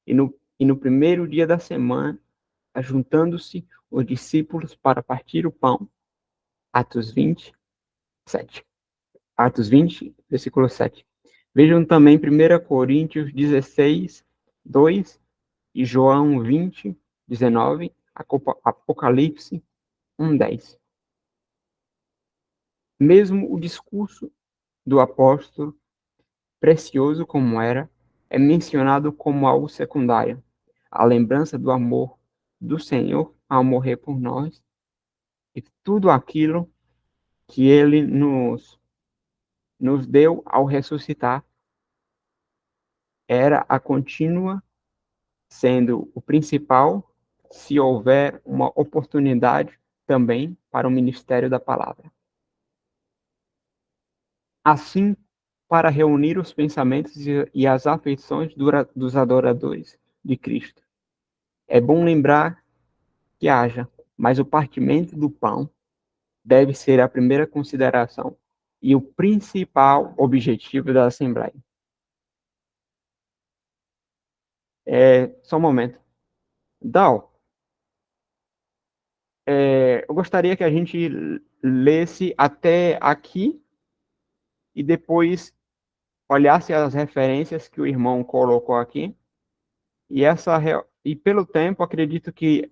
E no primeiro dia da semana, ajuntando-se os discípulos para partir o pão. Atos 20, 7. Atos 20, versículo 7. Vejam também 1 Coríntios 16, 2 e João 20, 19, Apocalipse 1, 10. Mesmo o discurso do apóstolo, precioso como era, é mencionado como algo secundário. A lembrança do amor do Senhor ao morrer por nós e tudo aquilo que ele nos deu ao ressuscitar era a contínua, sendo o principal, se houver uma oportunidade também para o ministério da palavra. Assim, para reunir os pensamentos e as afeições dos adoradores de Cristo. É bom lembrar que haja, mas o partimento do pão deve ser a primeira consideração e o principal objetivo da Assembleia. Só um momento. Dal, eu gostaria que a gente lesse até aqui e depois olhasse as referências que o irmão colocou aqui. E pelo tempo, acredito que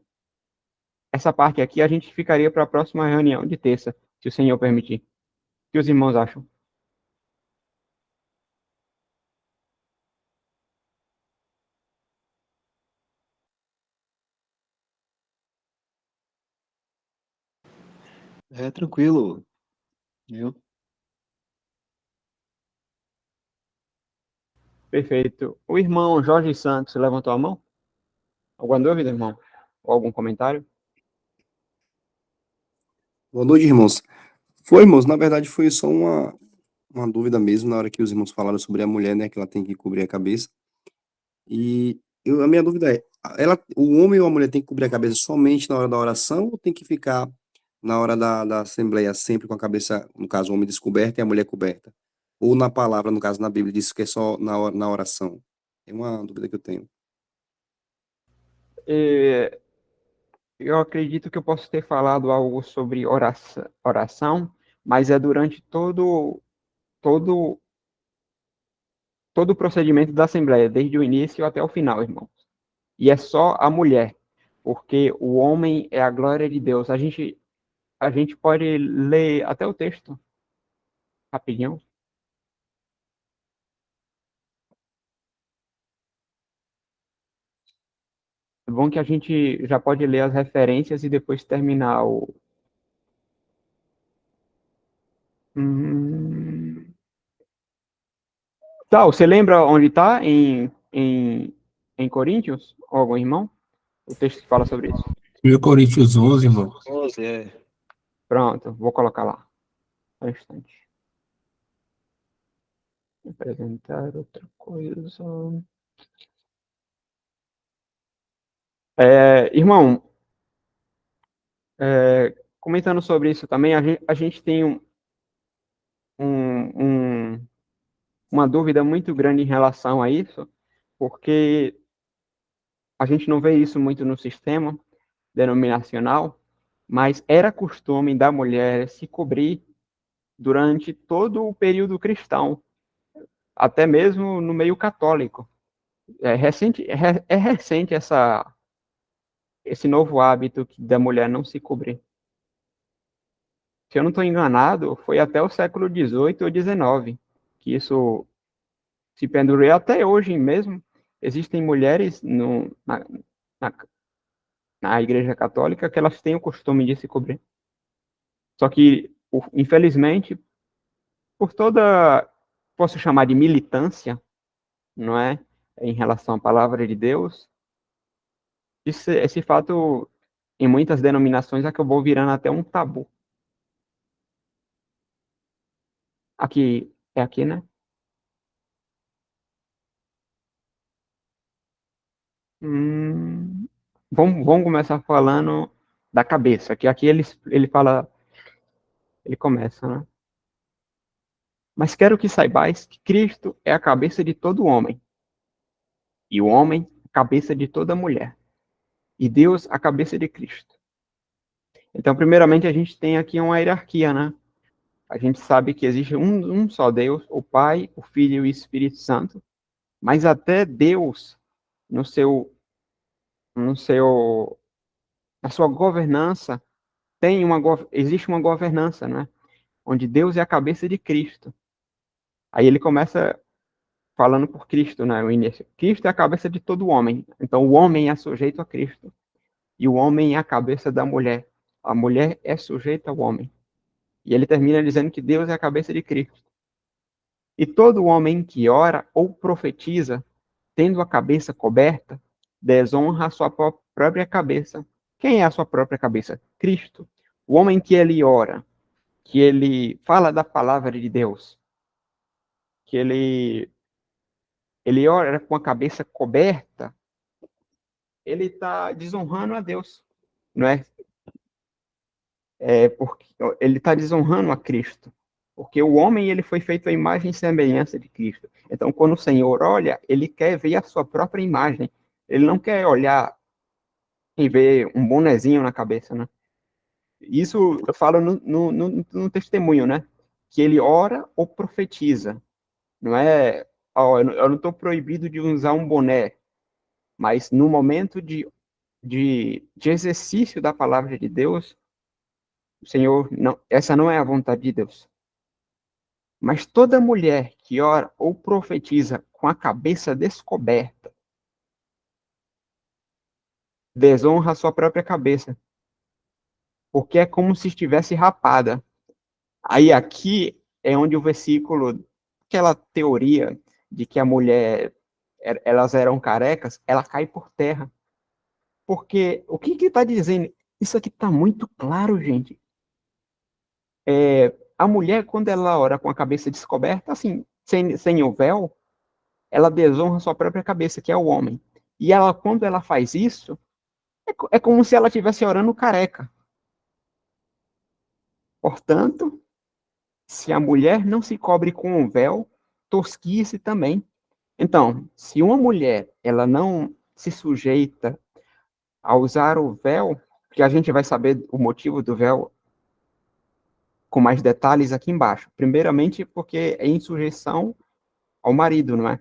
essa parte aqui a gente ficaria para a próxima reunião de terça, se o Senhor permitir. O que os irmãos acham? É tranquilo, viu? Perfeito. O irmão Jorge Santos levantou a mão? Alguma dúvida, irmão? Ou algum comentário? Boa noite, irmãos. Foi, irmãos, na verdade foi só uma dúvida mesmo na hora que os irmãos falaram sobre a mulher, né, que ela tem que cobrir a cabeça. A minha dúvida é, o homem ou a mulher tem que cobrir a cabeça somente na hora da oração ou tem que ficar na hora da assembleia sempre com a cabeça, no caso, o homem descoberto e a mulher coberta? Ou na palavra, no caso, na Bíblia, diz que é só na oração? É uma dúvida que eu tenho. É, eu acredito que eu posso ter falado algo sobre oração, mas é durante todo, todo o procedimento da Assembleia, desde o início até o final, irmão. E é só a mulher, porque o homem é a glória de Deus. A gente pode ler até o texto, rapidinho. É bom que a gente já pode ler as referências e depois terminar o. Hum... Tá, você lembra onde está em Coríntios? Ou algum irmão? O texto que fala sobre isso. 1 Coríntios 11, irmão. 11, é. Pronto, vou colocar lá. Só um instante. Apresentar outra coisa. Irmão, comentando sobre isso também, a gente tem um- um- uma dúvida muito grande em relação a isso, porque a gente não vê isso muito no sistema denominacional, mas era costume da mulher se cobrir durante todo o período cristão, até mesmo no meio católico. É recente esse novo hábito da mulher não se cobrir. Se eu não estou enganado, foi até o século XVIII ou XIX que isso se pendurou. Até hoje mesmo, existem mulheres na, na Igreja Católica que elas têm o costume de se cobrir. Só que, infelizmente, por toda, posso chamar de militância, não é? Em relação à palavra de Deus, esse fato, em muitas denominações, acabou virando até um tabu. Aqui, é aqui, né? Hum, vamos começar falando da cabeça, que aqui ele fala, ele começa, né? Mas quero que saibais que Cristo é a cabeça de todo homem, e o homem a cabeça de toda mulher, e Deus a cabeça de Cristo. Então, primeiramente, a gente tem aqui uma hierarquia, né? A gente sabe que existe um só Deus, o Pai, o Filho e o Espírito Santo, mas até Deus, no seu, no seu, na sua governança, existe uma governança, né? Onde Deus é a cabeça de Cristo. Aí ele começa falando por Cristo, né? O início. Cristo é a cabeça de todo homem. Então, o homem é sujeito a Cristo. E o homem é a cabeça da mulher. A mulher é sujeita ao homem. E ele termina dizendo que Deus é a cabeça de Cristo. E todo homem que ora ou profetiza, tendo a cabeça coberta, desonra a sua própria cabeça. Quem é a sua própria cabeça? Cristo. O homem que ele ora, que ele fala da palavra de Deus, que ele ora com a cabeça coberta, ele está desonrando a Deus, não é? Porque ele está desonrando a Cristo, porque o homem ele foi feito à imagem e semelhança de Cristo. Então, quando o Senhor olha, ele quer ver a sua própria imagem. Ele não quer olhar e ver um bonezinho na cabeça, né? Isso eu falo no testemunho, né? Que ele ora ou profetiza. Não é, eu não estou proibido de usar um boné, mas no momento de exercício da palavra de Deus, o Senhor, não, essa não é a vontade de Deus. Mas toda mulher que ora ou profetiza com a cabeça descoberta, desonra a sua própria cabeça, porque é como se estivesse rapada. Aí aqui é onde o versículo, aquela teoria de que a mulher, elas eram carecas, ela cai por terra. Porque o que está dizendo? Isso aqui está muito claro, gente. A mulher, quando ela ora com a cabeça descoberta, assim, sem o véu, ela desonra sua própria cabeça, que é o homem. E ela, quando ela faz isso, é como se ela estivesse orando careca. Portanto, se a mulher não se cobre com o véu, tosquia-se também. Então, se uma mulher ela não se sujeita a usar o véu, que a gente vai saber o motivo do véu com mais detalhes aqui embaixo. Primeiramente, porque é em sujeição ao marido, não é?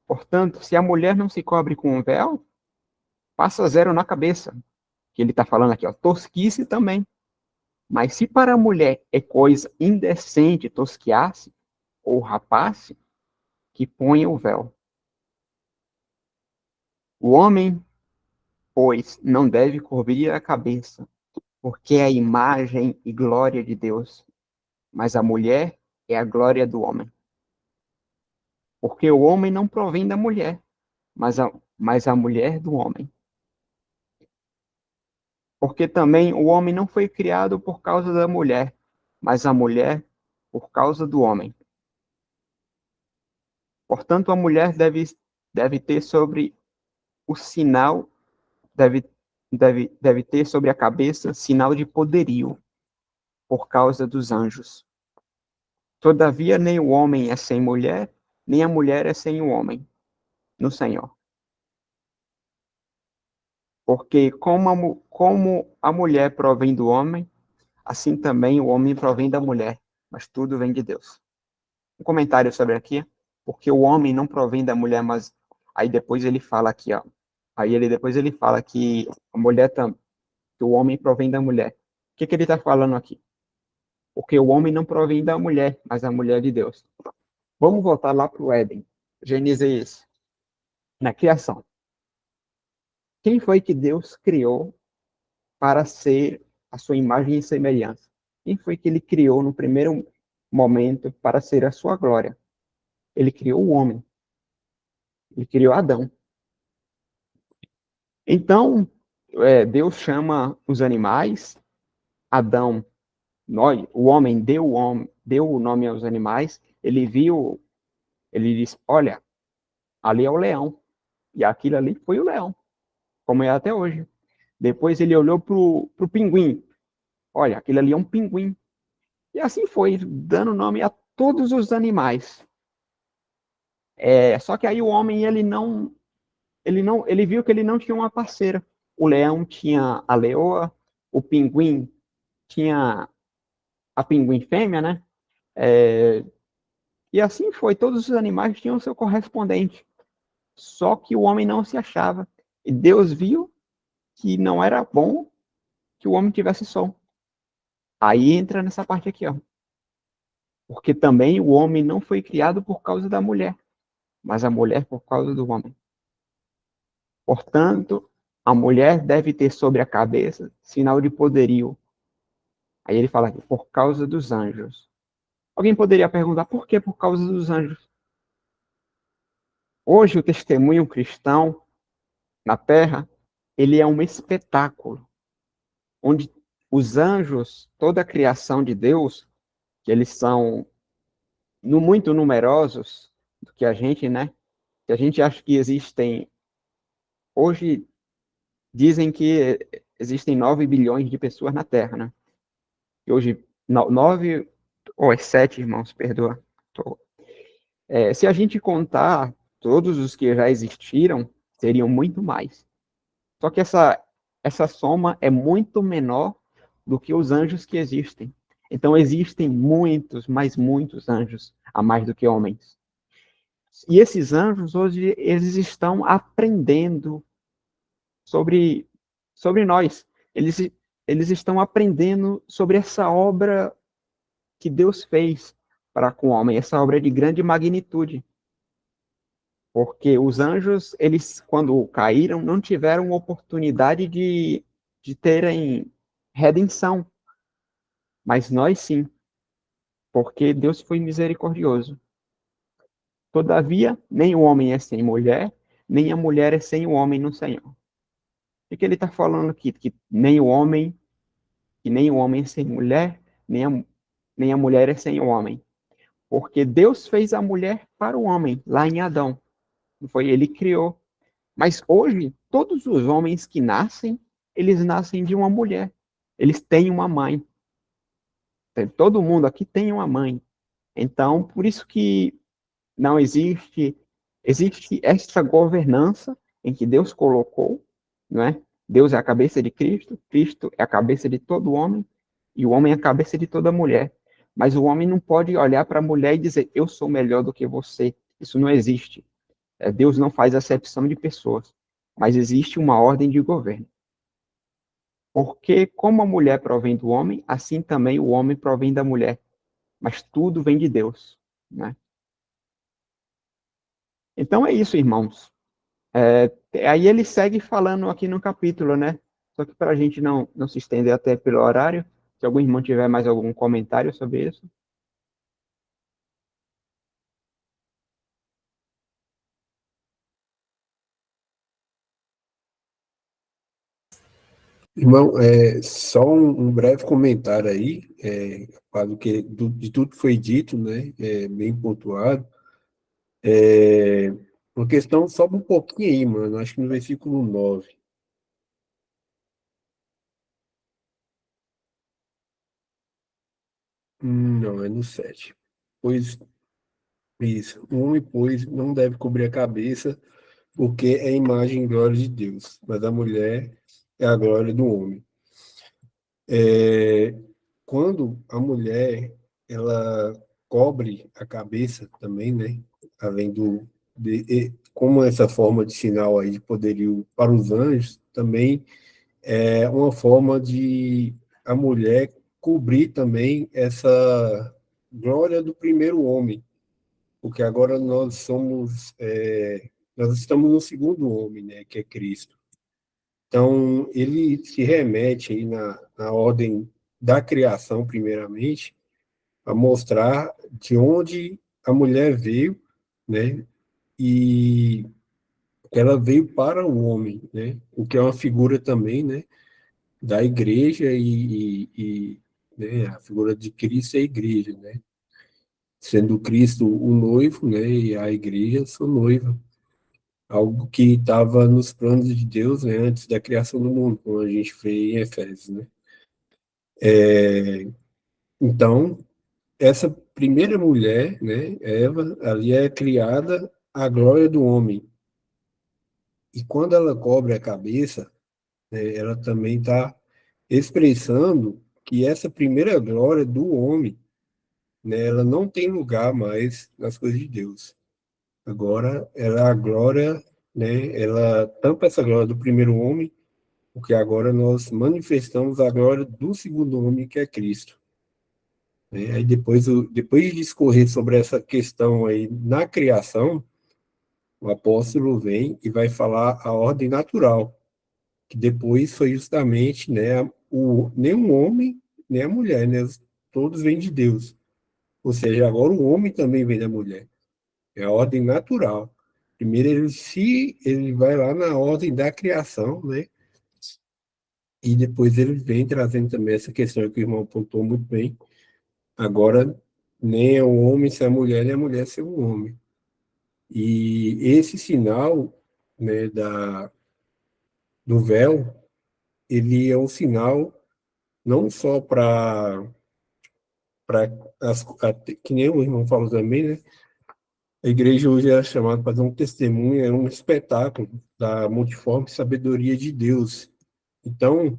Portanto, se a mulher não se cobre com o véu, passa zero na cabeça. Que ele está falando aqui, ó, tosquice também. Mas se para a mulher é coisa indecente tosquiar-se ou rapar-se, que ponha o véu. O homem pois não deve cobrir a cabeça, porque é a imagem e glória de Deus, mas a mulher é a glória do homem. Porque o homem não provém da mulher, mas a mulher do homem. Porque também o homem não foi criado por causa da mulher, mas a mulher por causa do homem. Portanto, a mulher deve ter sobre o sinal, deve ter sobre a cabeça sinal de poderio, por causa dos anjos. Todavia, nem o homem é sem mulher, nem a mulher é sem o homem, no Senhor. Porque como a mulher provém do homem, assim também o homem provém da mulher, mas tudo vem de Deus. Um comentário sobre aqui, porque o homem não provém da mulher, mas aí depois ele fala aqui, ó. Depois ele fala que a mulher que o homem provém da mulher. O que ele está falando aqui? Porque o homem não provém da mulher, mas a mulher de Deus. Vamos voltar lá para o Éden. Gênesis, na criação. Quem foi que Deus criou para ser a sua imagem e semelhança? Quem foi que ele criou no primeiro momento para ser a sua glória? Ele criou o homem. Ele criou Adão. Então, Deus chama os animais, Adão, o homem deu o nome aos animais, ele viu, ele disse, olha, ali é o leão, e aquilo ali foi o leão, como é até hoje. Depois ele olhou para o pinguim, olha, aquilo ali é um pinguim. E assim foi, dando nome a todos os animais. Só que aí o homem, ele viu que ele não tinha uma parceira. O leão tinha a leoa, o pinguim tinha a pinguim fêmea, né? É, e assim foi, todos os animais tinham seu correspondente. Só que o homem não se achava. E Deus viu que não era bom que o homem tivesse som. Aí entra nessa parte aqui, ó. Porque também o homem não foi criado por causa da mulher, mas a mulher por causa do homem. Portanto, a mulher deve ter sobre a cabeça sinal de poderio. Aí ele fala aqui, por causa dos anjos. Alguém poderia perguntar, por que por causa dos anjos? Hoje, o testemunho cristão na Terra, ele é um espetáculo, onde os anjos, toda a criação de Deus, que eles são muito numerosos do que a gente, né? Que a gente acha que existem, hoje dizem que existem 9 bilhões de pessoas na Terra, né? E hoje, 9 ou 7, irmãos, perdoa. Se a gente contar todos os que já existiram, seriam muito mais. Só que essa soma é muito menor do que os anjos que existem. Então, existem muitos, mas muitos anjos, a mais do que homens. E esses anjos, hoje, eles estão aprendendo sobre nós. Eles estão aprendendo sobre essa obra que Deus fez para com o homem, essa obra de grande magnitude. Porque os anjos, eles, quando caíram, não tiveram oportunidade de terem redenção. Mas nós sim, porque Deus foi misericordioso. Todavia, nem o homem é sem mulher, nem a mulher é sem o homem no Senhor. O que ele está falando aqui? Que nem o homem é sem mulher, nem a mulher é sem o homem. Porque Deus fez a mulher para o homem, lá em Adão. Não foi? Ele criou. Mas hoje, todos os homens que nascem, eles nascem de uma mulher. Eles têm uma mãe. Todo mundo aqui tem uma mãe. Então, por isso que não existe essa governança em que Deus colocou, não é? Deus é a cabeça de Cristo, Cristo é a cabeça de todo homem, e o homem é a cabeça de toda mulher. Mas o homem não pode olhar para a mulher e dizer, eu sou melhor do que você. Isso não existe. Deus não faz acepção de pessoas, mas existe uma ordem de governo. Porque como a mulher provém do homem, assim também o homem provém da mulher. Mas tudo vem de Deus, né? Então é isso, irmãos. Aí ele segue falando aqui no capítulo, né? Só que para a gente não se estender até pelo horário, se algum irmão tiver mais algum comentário sobre isso. Irmão, só um breve comentário aí, para de tudo que foi dito, né, bem pontuado. Uma questão, sobe um pouquinho aí, mano, acho que no versículo 9. Não, é no 7. Pois, isso, o homem, pois, não deve cobrir a cabeça, porque é a imagem e glória de Deus, mas a mulher é a glória do homem. É, quando a mulher ela cobre a cabeça também, né? Além como essa forma de sinal aí de poderio para os anjos, também é uma forma de a mulher cobrir também essa glória do primeiro homem, porque agora nós estamos no segundo homem, né? Que é Cristo. Então, ele se remete aí na ordem da criação, primeiramente, a mostrar de onde a mulher veio, né? E ela veio para o homem, né? O que é uma figura também, né? Da igreja né? A figura de Cristo é a igreja, né? Sendo Cristo o noivo, né? E a igreja sua noiva. Algo que estava nos planos de Deus, né? Antes da criação do mundo, como a gente vê em Efésios, né? Então, essa primeira mulher, né, Eva, ali é criada à glória do homem. E quando ela cobre a cabeça, né, ela também está expressando que essa primeira glória do homem, né, ela não tem lugar mais nas coisas de Deus. Agora, ela é a glória, né, ela tampa essa glória do primeiro homem, porque agora nós manifestamos a glória do segundo homem, que é Cristo. Né? Aí depois de discorrer sobre essa questão aí na criação, o apóstolo vem e vai falar a ordem natural, que depois foi justamente, né, nem o homem, nem a mulher, né, todos vêm de Deus. Ou seja, agora o homem também vem da mulher. É a ordem natural. Primeiro ele vai lá na ordem da criação, né? E depois ele vem trazendo também essa questão que o irmão apontou muito bem. Agora, nem é o homem ser a mulher, nem a mulher ser o homem. E esse sinal, né, do véu, ele é um sinal não só para que nem o irmão falou também, né? A igreja hoje é chamada para dar um testemunho, é um espetáculo da multiforme sabedoria de Deus. Então,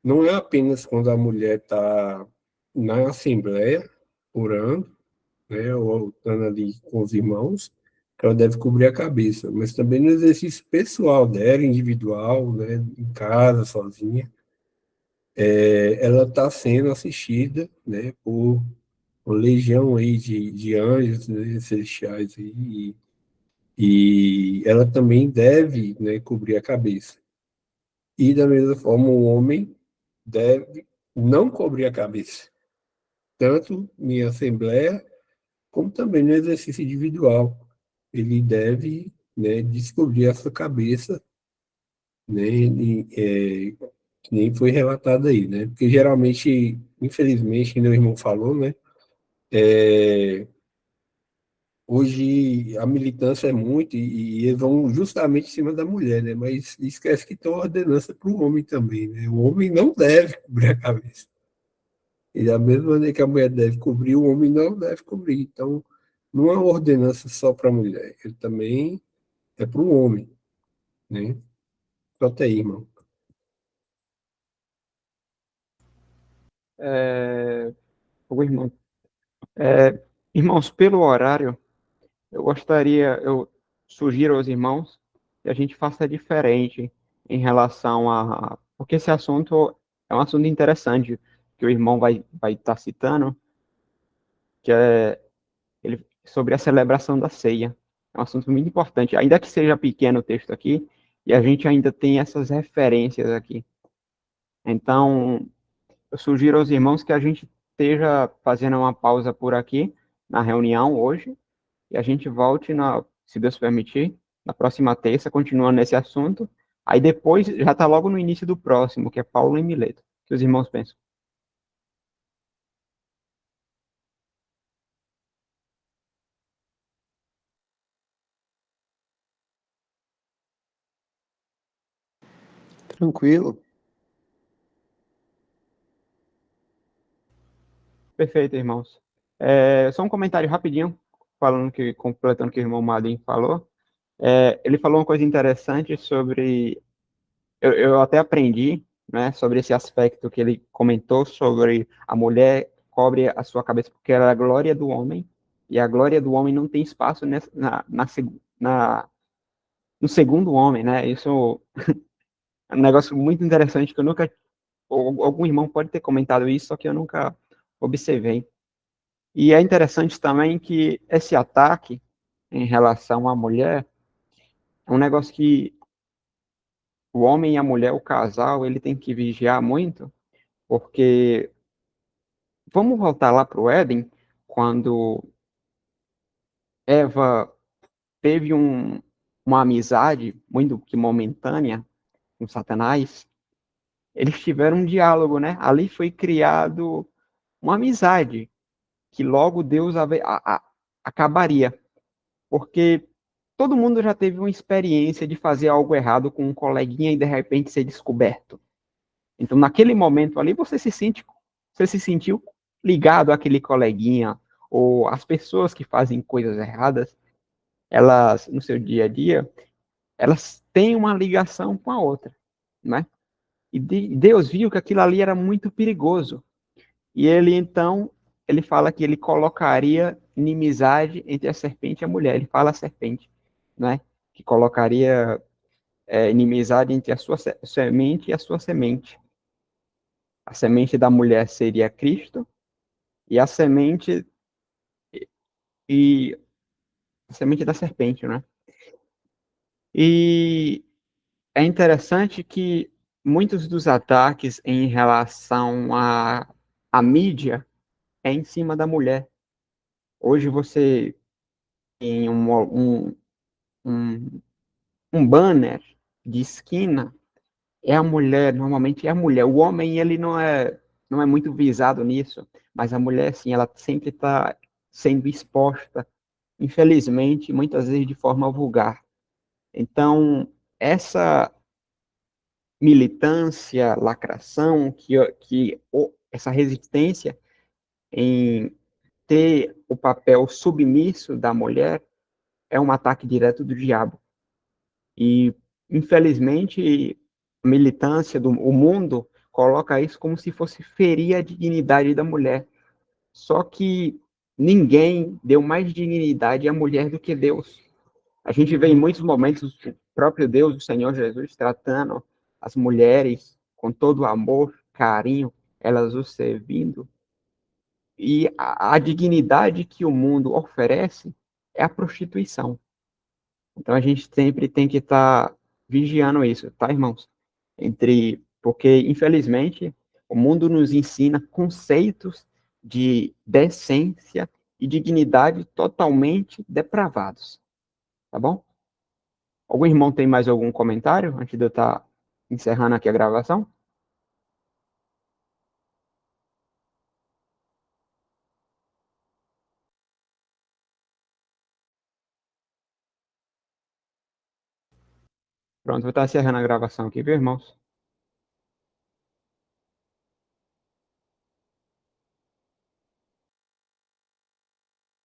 não é apenas quando a mulher está na assembleia, orando, né, ou estando ali com os irmãos, que ela deve cobrir a cabeça, mas também no exercício pessoal dela, individual, né, em casa, sozinha, ela está sendo assistida, né, por uma legião aí de anjos, né, celestiais aí, e ela também deve, né, cobrir a cabeça. E da mesma forma, o homem deve não cobrir a cabeça, tanto em assembleia como também no exercício individual. Ele deve, né, descobrir a sua cabeça, né, que nem foi relatado aí, né? Porque geralmente, infelizmente, como o irmão falou, né, é, hoje a militância é muito e eles vão justamente em cima da mulher, né? Mas esquece que tem uma ordenança para o homem também, né? O homem não deve cobrir a cabeça. E da mesma maneira que a mulher deve cobrir, o homem não deve cobrir. Então, não é uma ordenança só para a mulher, ele também é para o homem, né? Pronto aí, irmão. O irmão, irmãos, pelo horário, eu sugiro aos irmãos que a gente faça diferente em relação porque esse assunto é um assunto interessante que o irmão vai estar citando, que é sobre a celebração da ceia. É um assunto muito importante, ainda que seja pequeno o texto aqui, e a gente ainda tem essas referências aqui. Então, eu sugiro aos irmãos que a gente esteja fazendo uma pausa por aqui na reunião hoje, e a gente volte, se Deus permitir, na próxima terça, continuando nesse assunto. Aí depois já está logo no início do próximo, que é Paulo e Mileto. O que os irmãos pensam? Tranquilo. Perfeito, irmãos. Só um comentário rapidinho, completando o que o irmão Madem falou. Ele falou uma coisa interessante sobre. Eu até aprendi, né, sobre esse aspecto que ele comentou sobre a mulher cobre a sua cabeça porque ela é a glória do homem, e a glória do homem não tem espaço na, no segundo homem, né? Isso é um negócio muito interessante que eu nunca. Ou algum irmão pode ter comentado isso, só que eu nunca observei. E é interessante também que esse ataque em relação à mulher é um negócio que o homem e a mulher, o casal, ele tem que vigiar muito, porque vamos voltar lá para o Éden, quando Eva teve uma amizade, muito que momentânea, com Satanás, eles tiveram um diálogo, né? Ali foi criado uma amizade, que logo Deus acabaria, porque todo mundo já teve uma experiência de fazer algo errado com um coleguinha e de repente ser descoberto. Então, naquele momento ali, você se sentiu ligado àquele coleguinha, ou as pessoas que fazem coisas erradas, elas, no seu dia a dia, elas têm uma ligação com a outra, né? E Deus viu que aquilo ali era muito perigoso. E ele, então, ele fala que ele colocaria inimizade entre a serpente e a mulher. Ele fala a serpente, né? Que colocaria inimizade entre a sua semente e a sua semente. A semente da mulher seria Cristo e e a semente da serpente, né? E é interessante que muitos dos ataques em relação à mídia é em cima da mulher. Hoje você tem um, um banner de esquina, é a mulher, normalmente é a mulher. O homem, ele não é muito visado nisso, mas a mulher, sim, ela sempre está sendo exposta, infelizmente, muitas vezes de forma vulgar. Então, essa militância, lacração, essa resistência em ter o papel submisso da mulher é um ataque direto do diabo. E, infelizmente, a militância o mundo coloca isso como se fosse ferir a dignidade da mulher. Só que ninguém deu mais dignidade à mulher do que Deus. A gente vê em muitos momentos o próprio Deus, o Senhor Jesus, tratando as mulheres com todo amor, carinho, elas o servindo. E a dignidade que o mundo oferece é a prostituição. Então a gente sempre tem que estar vigiando isso, tá, irmãos? Porque, infelizmente, o mundo nos ensina conceitos de decência e dignidade totalmente depravados, tá bom? Algum irmão tem mais algum comentário antes de eu estar encerrando aqui a gravação? Pronto, vou estar encerrando a gravação aqui, viu, irmãos?